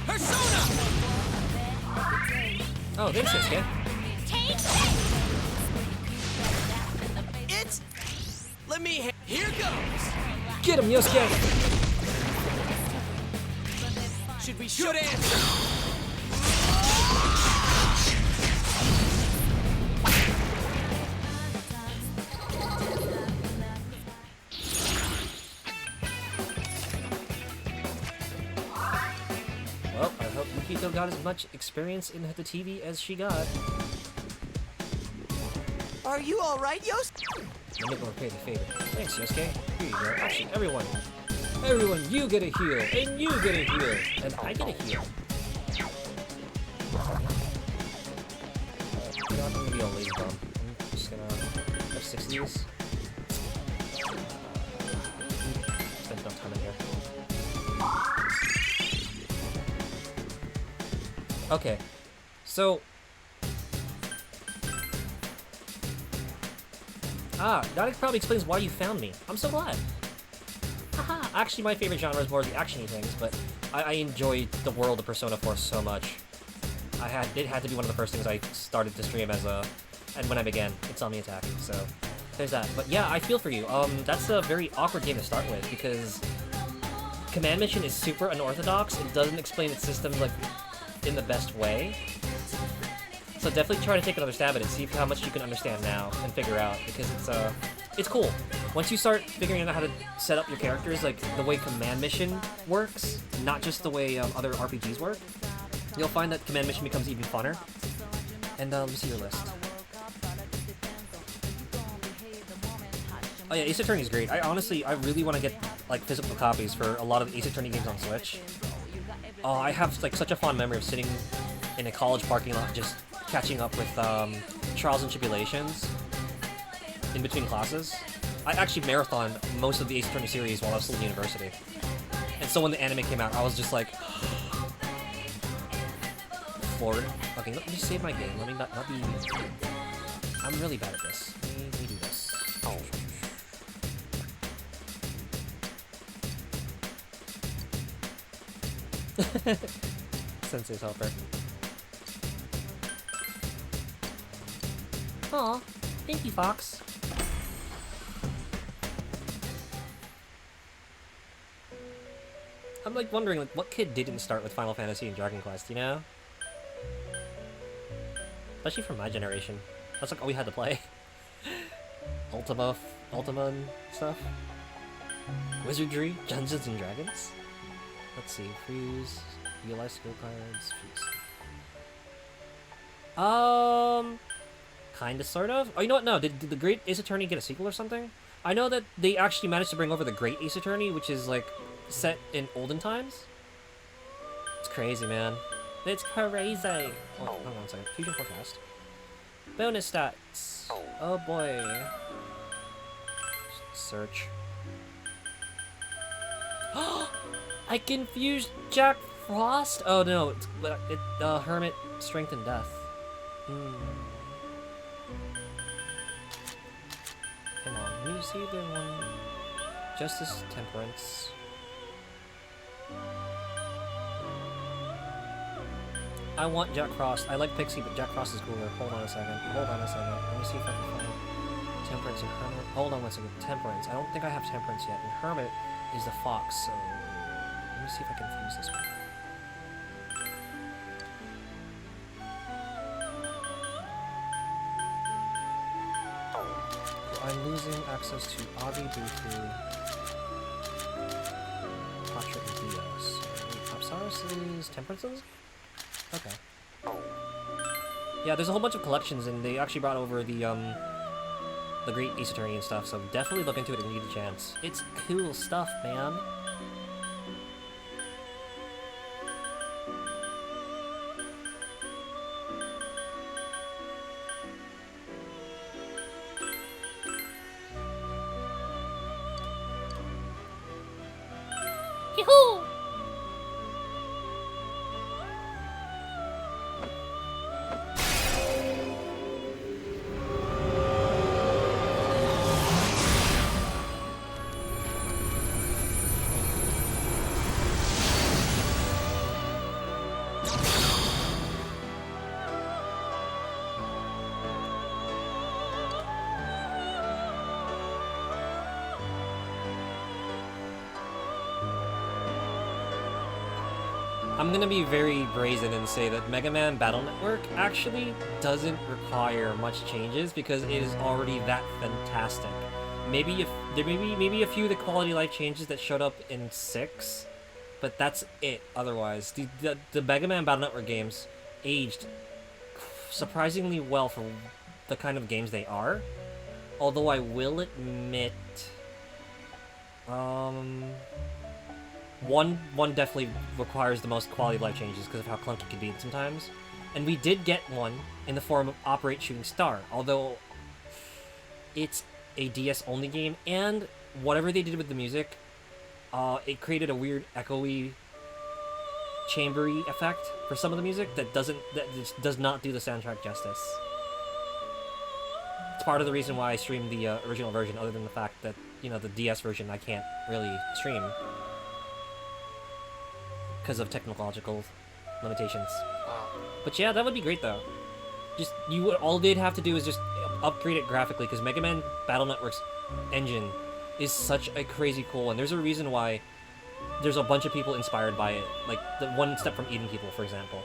Persona! Oh, thanks, Yosuke. It's Let me here goes! Get him, Yosuke! Should we shoot answer? Well, I hope Yukito got as much experience in the TV as she got. Are you all right, Yos? I'm gonna repay the favor. Thanks, Yosuke. Here you go. Actually, everyone, you get a heal, and you get a heal, and I get a heal. You know, I'm gonna be a lazy bum. I'm just gonna have 6 of these. Spend enough time in here. Okay, so that probably explains why you found me. I'm so glad. Haha. Actually, my favorite genre is more the actiony things, but I enjoy the world of Persona 4 so much. It had to be one of the first things I started to stream and when I began, Insomni-Attack. So there's that. But yeah, I feel for you. That's a very awkward game to start with because Command Mission is super unorthodox. It doesn't explain its systems like in the best way. So definitely try to take another stab at it, see how much you can understand now and figure out, because it's cool. Once you start figuring out how to set up your characters, like the way Command Mission works, not just the way other RPGs work, you'll find that Command Mission becomes even funner. And let me see your list. Oh yeah, Ace Attorney is great. I really want to get like physical copies for a lot of Ace Attorney games on Switch. Oh, I have like such a fond memory of sitting in a college parking lot just catching up with Trials and Tribulations in between classes. I actually marathoned most of the Ace Attorney series while I was still in university. And so when the anime came out, I was just like... Forward. Okay, let me save my game. Let me not be... I'm really bad at this. Let me do this. Sensei's helper. Aw, thank you, Fox. I'm like wondering, like, what kid didn't start with Final Fantasy and Dragon Quest, you know? Especially from my generation. That's like all we had to play. Ultima and stuff. Wizardry, Dungeons and Dragons. Let's see, freeze, realize skill cards, freeze. Kinda, sort of. Oh, you know what? No, did the Great Ace Attorney get a sequel or something? I know that they actually managed to bring over the Great Ace Attorney, which is like set in olden times. It's crazy, man. It's crazy. Oh, hold on one second. Fusion forecast. Bonus stats. Oh boy. Search. I confused Jack Frost. Oh no, it's Hermit, Strength, and Death. Hang on, let me see if there's one. Justice, Temperance. I want Jack Frost. I like Pixie, but Jack Frost is cooler. Hold on a second. Let me see if I can find Temperance and Hermit. Hold on one second. Temperance. I don't think I have Temperance yet. And Hermit is the fox, so let me see if I can fuse this one. I'm losing access to Avi, Bufu, Patra, and Dios. Apsaris is Temperance in this game? Okay. Yeah, there's a whole bunch of collections, and they actually brought over the Great Ace Attorney and stuff, so definitely look into it if you need a chance. It's cool stuff, man. I'm gonna be very brazen and say that Mega Man Battle Network actually doesn't require much changes because it is already that fantastic. Maybe if there maybe a few of the quality of life changes that showed up in 6, but that's it. Otherwise, the Mega Man Battle Network games aged surprisingly well for the kind of games they are. Although I will admit, one definitely requires the most quality of life changes because of how clunky it can be sometimes. And we did get one in the form of Operate Shooting Star, although it's a DS only game, and whatever they did with the music, it created a weird echoey, chambery effect for some of the music that just does not do the soundtrack justice. It's part of the reason why I streamed the original version, other than the fact that, you know, the DS version I can't really stream because of technological limitations. But yeah, that would be great though. Just all they'd have to do is just upgrade it graphically, because Mega Man Battle Network's engine is such a crazy cool one. There's a reason why there's a bunch of people inspired by it, like the One Step from Eden people, for example.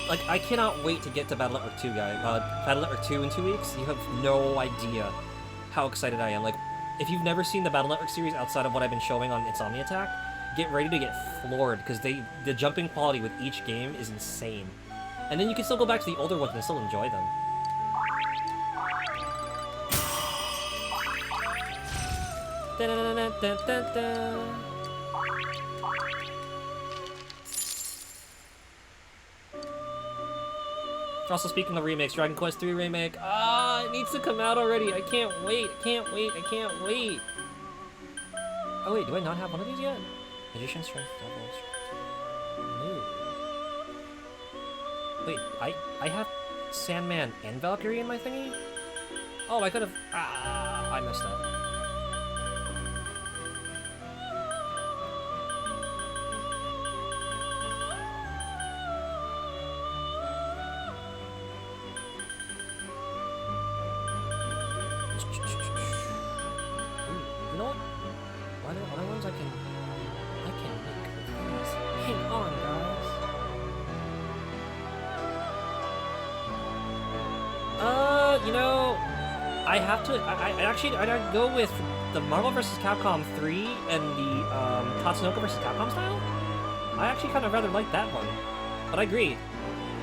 Like, I cannot wait to get to Battle Network 2, guys. Battle Network 2 in 2 weeks. You have no idea how excited I am. Like, if you've never seen the Battle Network series outside of what I've been showing on Insomni-Attack, get ready to get floored, because the jumping quality with each game is insane. And then you can still go back to the older ones and still enjoy them. Also, speaking of remakes, Dragon Quest III Remake, it needs to come out already. I can't wait, I can't wait, I can't wait. Oh wait, do I not have one of these yet? Magician Strength, Double Strength. No. Wait, I have Sandman and Valkyrie in my thingy? Oh, I could've... I messed up. You know what? Are there other ones I can make? Please. Hang on, guys. You know, I have to. I'd go with the Marvel vs. Capcom 3 and the Tatsunoko vs. Capcom style. I actually kind of rather like that one, but I agree.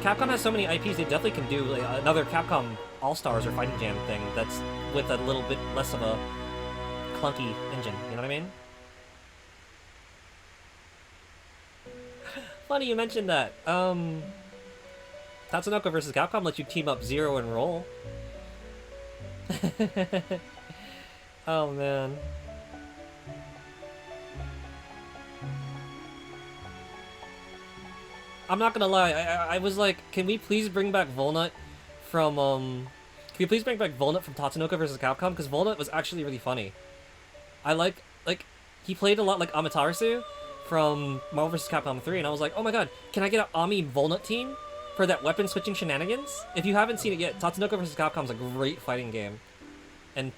Capcom has so many IPs; they definitely can do like, another Capcom All Stars or Fighting Jam thing that's with a little bit less of a clunky engine. You know what I mean? Funny you mentioned that. Tatsunoko vs. Capcom lets you team up Zero and Roll. Oh man. I'm not gonna lie, I was like, can we please bring back Volnut from, can we please bring back Volnut from Tatsunoko vs. Capcom? Because Volnut was actually really funny. I like, he played a lot like Amaterasu from Marvel vs. Capcom 3, and I was like, oh my god, can I get an Ami Volnut team for that weapon switching shenanigans? If you haven't seen it yet, Tatsunoko vs. Capcom is a great fighting game. And,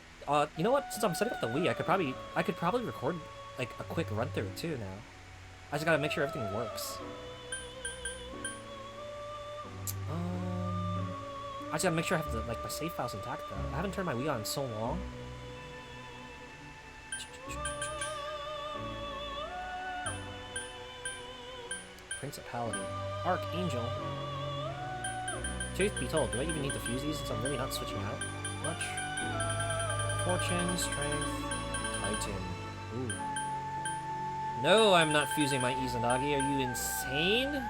you know what, since I'm setting up the Wii, I could probably record, like, a quick run-through too now. I just gotta make sure everything works. I just gotta make sure I have my save files intact though. I haven't turned my Wii on in so long. Principality. Archangel. Truth be told, do I even need to fuse these since I'm really not switching out much? Fortune, Strength, Titan. Ooh. No, I'm not fusing my Izanagi. Are you insane?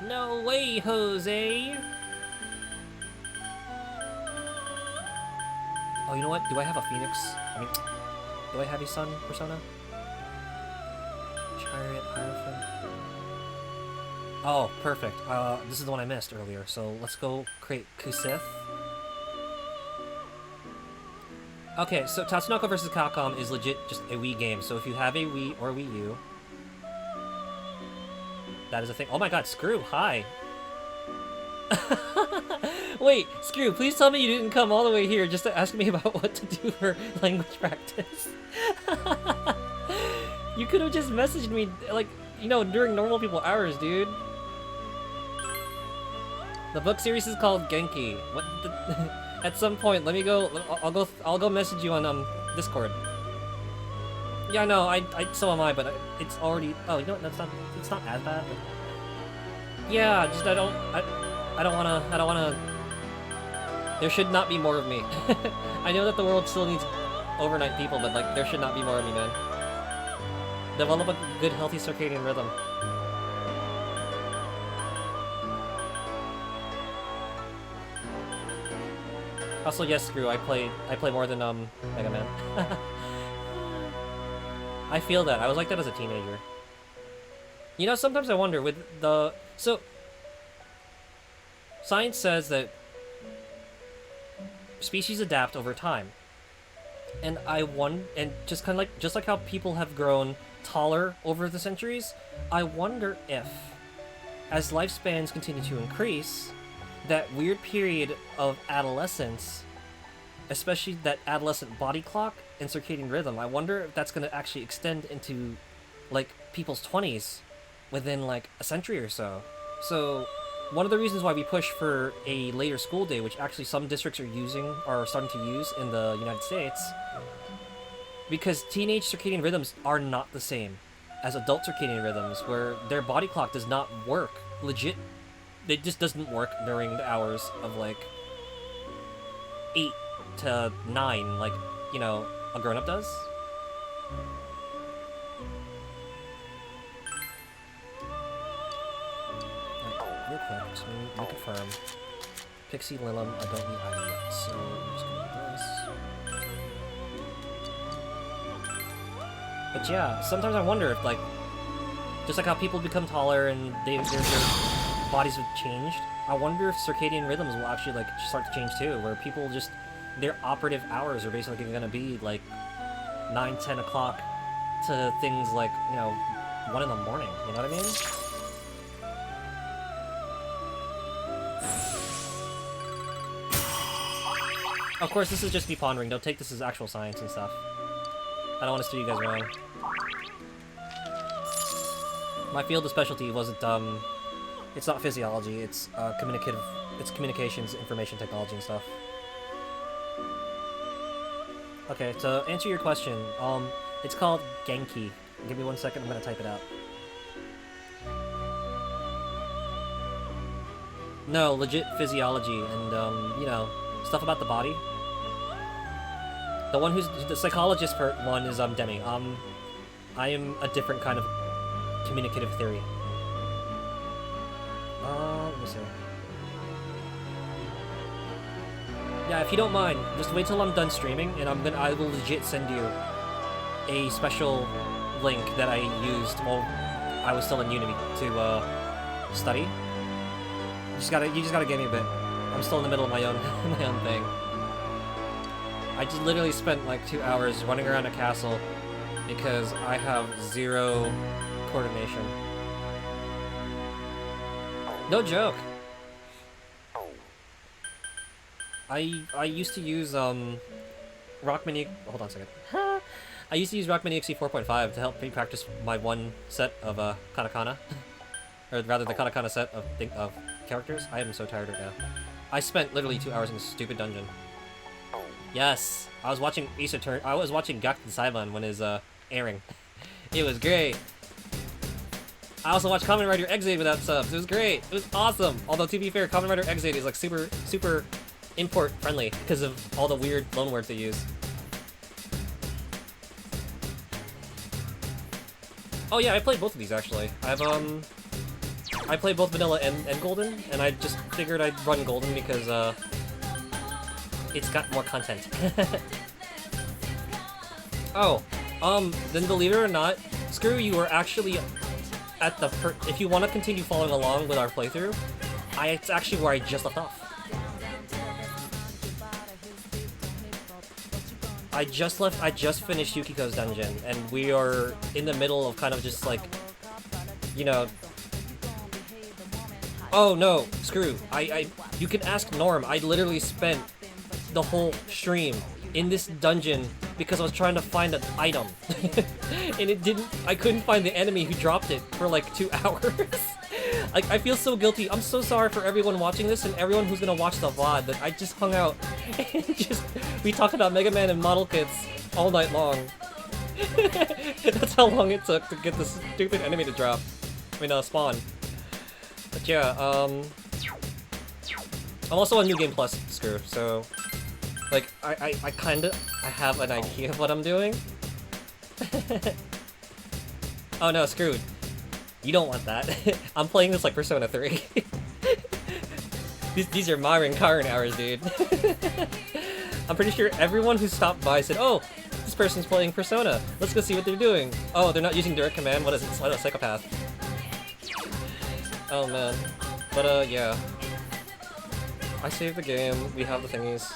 No way, Jose! Oh, you know what? Do I have a Phoenix? Do I have a Sun persona? Chariot, Hierophant. Oh, perfect. This is the one I missed earlier, so let's go create Kusith. Okay, so Tatsunoko vs. Capcom is legit just a Wii game, so if you have a Wii or Wii U, that is a thing. Oh my god, Screw, hi! Wait, Screw, please tell me you didn't come all the way here just to ask me about what to do for language practice. You could have just messaged me, like, you know, during normal people hours, dude. The book series is called Genki. What the At some point, let me go. I'll go message you on Discord. Yeah, no, I so am I, but it's already. Oh, you know what? It's not as bad. But yeah, just I don't wanna. There should not be more of me. I know that the world still needs overnight people, but like there should not be more of me, man. Develop a good, healthy circadian rhythm. Also, yes, Screw, I play more than Mega Man. I feel that. I was like that as a teenager. You know, sometimes I wonder with the science says that species adapt over time. And and just like how people have grown taller over the centuries, I wonder if as lifespans continue to increase, that weird period of adolescence, especially that adolescent body clock and circadian rhythm, I wonder if that's going to actually extend into, like, people's 20s within, like, a century or so. So, one of the reasons why we push for a later school day, which actually some districts are starting to use in the United States, because teenage circadian rhythms are not the same as adult circadian rhythms, where their body clock does not work legit. It just doesn't work during the hours of, like, 8 to 9, like, you know, a grown-up does. Alright, real quick, just let me confirm. Pixie Lilum, I don't need either yet, so I'm just gonna do this. But yeah, sometimes I wonder if, like, just like how people become taller and their bodies have changed, I wonder if circadian rhythms will actually, like, start to change too, where people just, their operative hours are basically gonna be, like, 9, 10 o'clock to things like, you know, 1 in the morning, you know what I mean? Of course, this is just me pondering, don't take this as actual science and stuff. I don't want to steer you guys wrong. My field of specialty wasn't, it's not physiology, it's communications, information technology and stuff. Okay, to answer your question, it's called Genki. Give me 1 second, I'm gonna type it out. No, legit physiology and, you know, stuff about the body. The one who's, the psychologist one is, Demi. I am a different kind of communicative theory. Let me see. Yeah, if you don't mind, just wait till I'm done streaming, and I will legit send you a special link that I used while I was still in uni to study. You just gotta give me a bit. I'm still in the middle of my own my own thing. I just literally spent like 2 hours running around a castle because I have 0 coordination. No joke. I used to use Rockmini. Hold on a second. I used to use Rockmini XC 4.5 to help me practice my one set of katakana, or rather the katakana set of characters. I am so tired right now. I spent literally 2 hours in this stupid dungeon. Yes, I was watching I was watching Gakuten Saiban when it's airing. It was great. I also watched Kamen Rider Exade without subs. It was great. It was awesome. Although to be fair, Kamen Rider Exade is like super import friendly because of all the weird loanwords they use. Oh yeah, I played both of these actually. I played both Vanilla and Golden, and I just figured I'd run Golden because it's got more content. Oh, then believe it or not, Screw, you were actually at the if you want to continue following along with our playthrough, it's actually where I just left off. I just finished Yukiko's dungeon, and we are in the middle of kind of just like, you know... Oh no, screw. You can ask Norm. I literally spent the whole stream in this dungeon because I was trying to find an item. And I couldn't find the enemy who dropped it for like 2 hours. Like, I feel so guilty. I'm so sorry for everyone watching this and everyone who's gonna watch the VOD that I just hung out and we talked about Mega Man and model kits all night long. That's how long it took to get this stupid enemy to drop. I mean, spawn. But yeah, I'm also on New Game Plus, screw, so... Like, I have an idea of what I'm doing. Oh no, screwed. You don't want that. I'm playing this like Persona 3. These are my Rinkarin hours, dude. I'm pretty sure everyone who stopped by said, oh, this person's playing Persona. Let's go see what they're doing. Oh, they're not using direct command? What is it? What a psychopath. Oh man. But yeah. I saved the game. We have the thingies.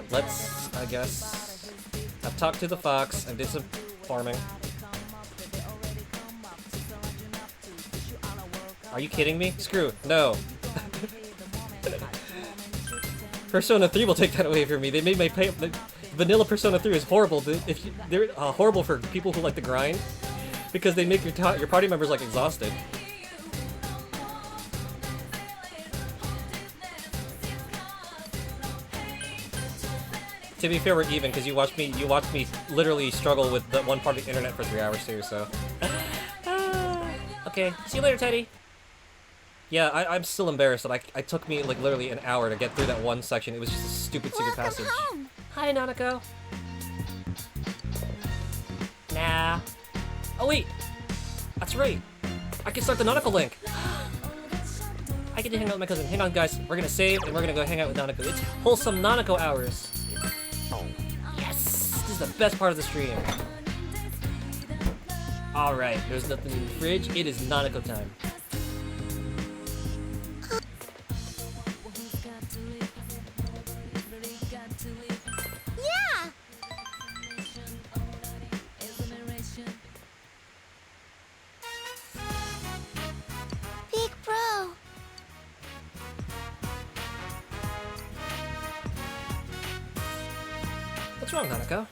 Let's, I guess... I've talked to the fox. I did some farming. Are you kidding me? Screw. No. Persona 3 will take that away from me. They made my vanilla Persona 3 is horrible. They're horrible for people who like to grind because they make your party members like exhausted. To be fair, we're even because you watched me literally struggle with the one part of the internet for 3 hours too. So. Okay. See you later, Teddy. Yeah, I'm still embarrassed that I took me like literally an hour to get through that one section. It was just a stupid secret passage. Home. Hi, Nanako. Nah. Oh wait, that's right. I can start the Nanako link. I get to hang out with my cousin. Hang on, guys. We're gonna save and we're gonna go hang out with Nanako. It's wholesome Nanako hours. Yes, this is the best part of the stream. All right, there's nothing in the fridge. It is Nanako time. Yeah. Big bro. What's wrong, Nanako?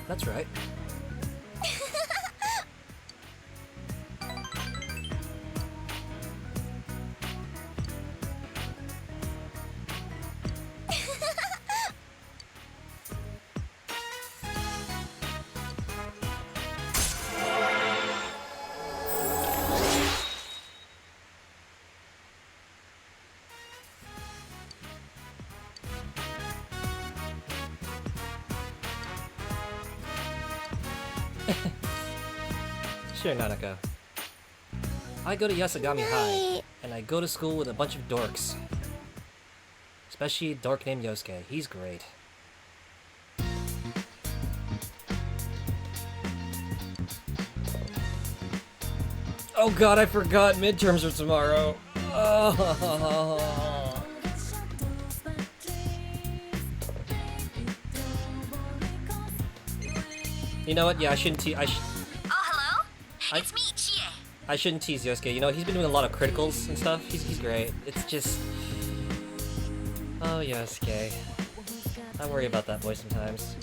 That's right. Sure, Nanako. I go to Yasagami High, and I go to school with a bunch of dorks. Especially a dork named Yosuke. He's great. Oh god, I forgot midterms are tomorrow. Oh. You know what? Yeah, I shouldn't tease. It's me, Chie. I shouldn't tease Yosuke. You know, he's been doing a lot of criticals and stuff. He's great. It's just... Oh, Yosuke. I worry about that boy sometimes.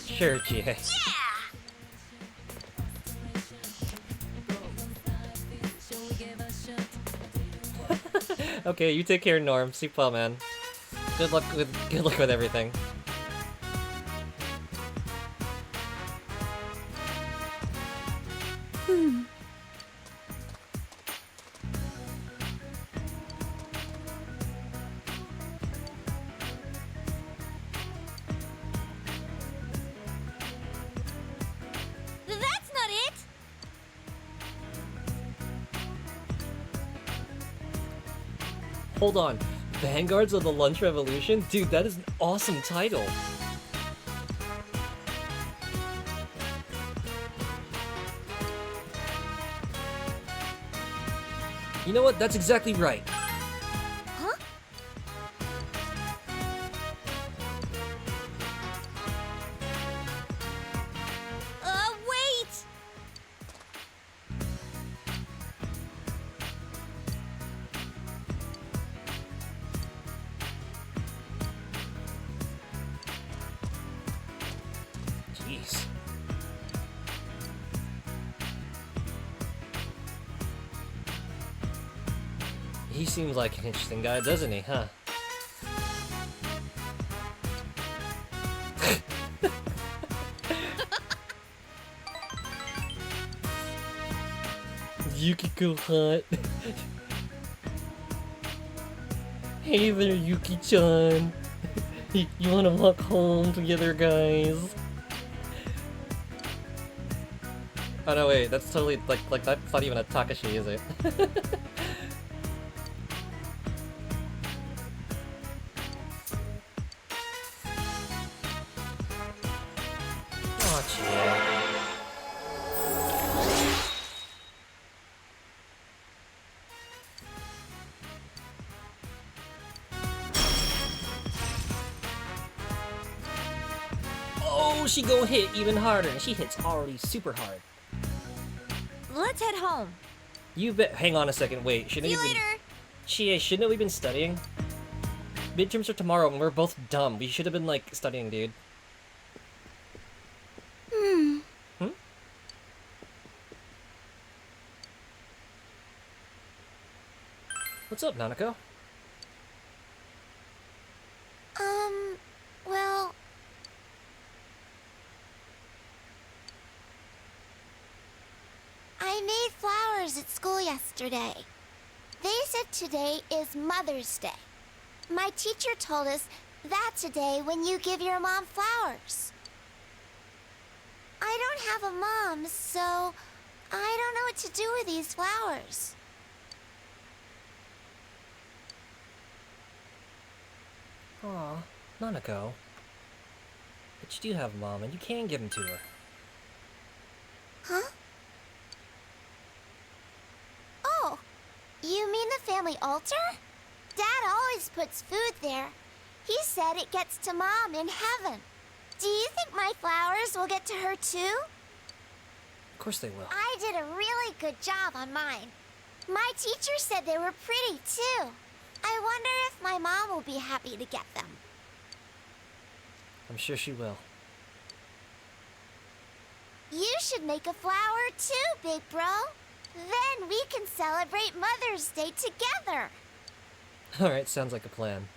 Sure, Chie. Yeah! Okay, you take care, Norm. Sleep well, man. Good luck with everything. That's not it! Hold on. Vanguards of the Lunch Revolution? Dude, that is an awesome title. You know what? That's exactly right. Huh? He seems like an interesting guy, doesn't he, huh? Yukiko hot. Hey there, Yuki-chan. You wanna walk home together, guys? Oh no, wait, that's totally, like that's not even a Takashi, is it? Oh, chill. Oh, she go hit even harder, and she hits already super hard. Let's head home. You bet. Hang on a second. Wait. See you later. Shouldn't we been studying? Midterms are tomorrow, and we're both dumb. We should have been like studying, dude. Hmm. What's up, Nanako? Well, I made flowers at school yesterday. They said today is Mother's Day. My teacher told us that's a day when you give your mom flowers. I don't have a mom, so I don't know what to do with these flowers. Aw, Nanako. But you do have a mom, and you can give them to her. Huh? Oh, you mean the family altar? Dad always puts food there. He said it gets to Mom in heaven. Do you think my flowers will get to her too? Of course they will. I did a really good job on mine. My teacher said they were pretty too. I wonder if my mom will be happy to get them. I'm sure she will. You should make a flower too, big bro. Then we can celebrate Mother's Day together. Alright, sounds like a plan.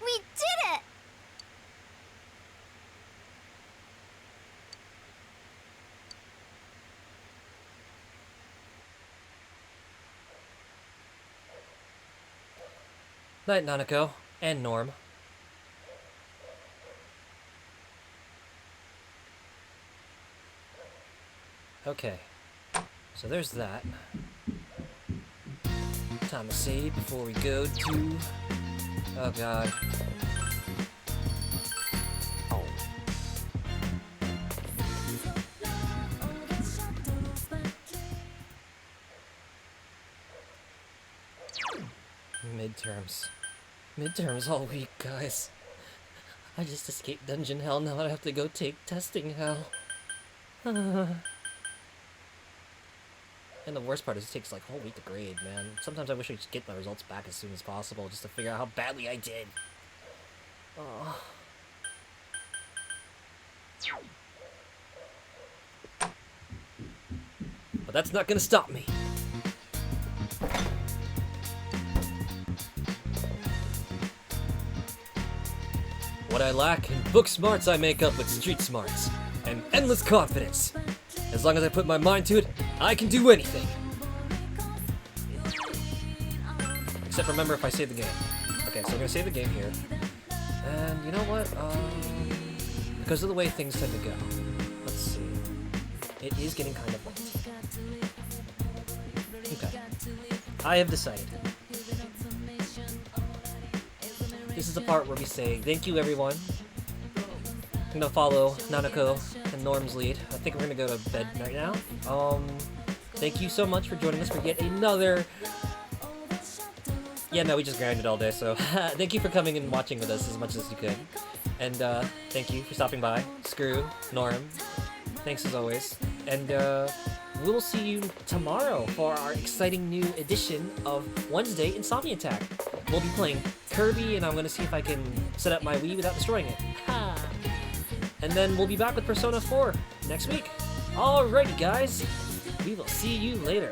We did it! Night, Nanako. And Norm. Okay. So there's that. Time to save before we go to... Oh god. Midterms. Midterms all week, guys. I just escaped dungeon hell, now I have to go take testing hell. And the worst part is it takes like a whole week to grade, man. Sometimes I wish I could just get my results back as soon as possible just to figure out how badly I did. Oh. But that's not gonna stop me. What I lack in book smarts, I make up with street smarts and endless confidence. As long as I put my mind to it, I can do anything. Except remember if I save the game. Okay, so I'm gonna save the game here. And you know what? Because of the way things tend to go. Let's see. It is getting kind of late. Okay. I have decided. This is the part where we say, thank you everyone. I'm gonna follow Nanako and Norm's lead. I think we're gonna go to bed right now. Thank you so much for joining us for yet another... Yeah, no, we just grinded all day, so thank you for coming and watching with us as much as you could. And thank you for stopping by. Screw, Norm, thanks as always. And we'll see you tomorrow for our exciting new edition of Wednesday Insomni-Attack. We'll be playing Kirby, and I'm gonna see if I can set up my Wii without destroying it. Ha! And then we'll be back with Persona 4 next week. Alrighty, guys. We will see you later.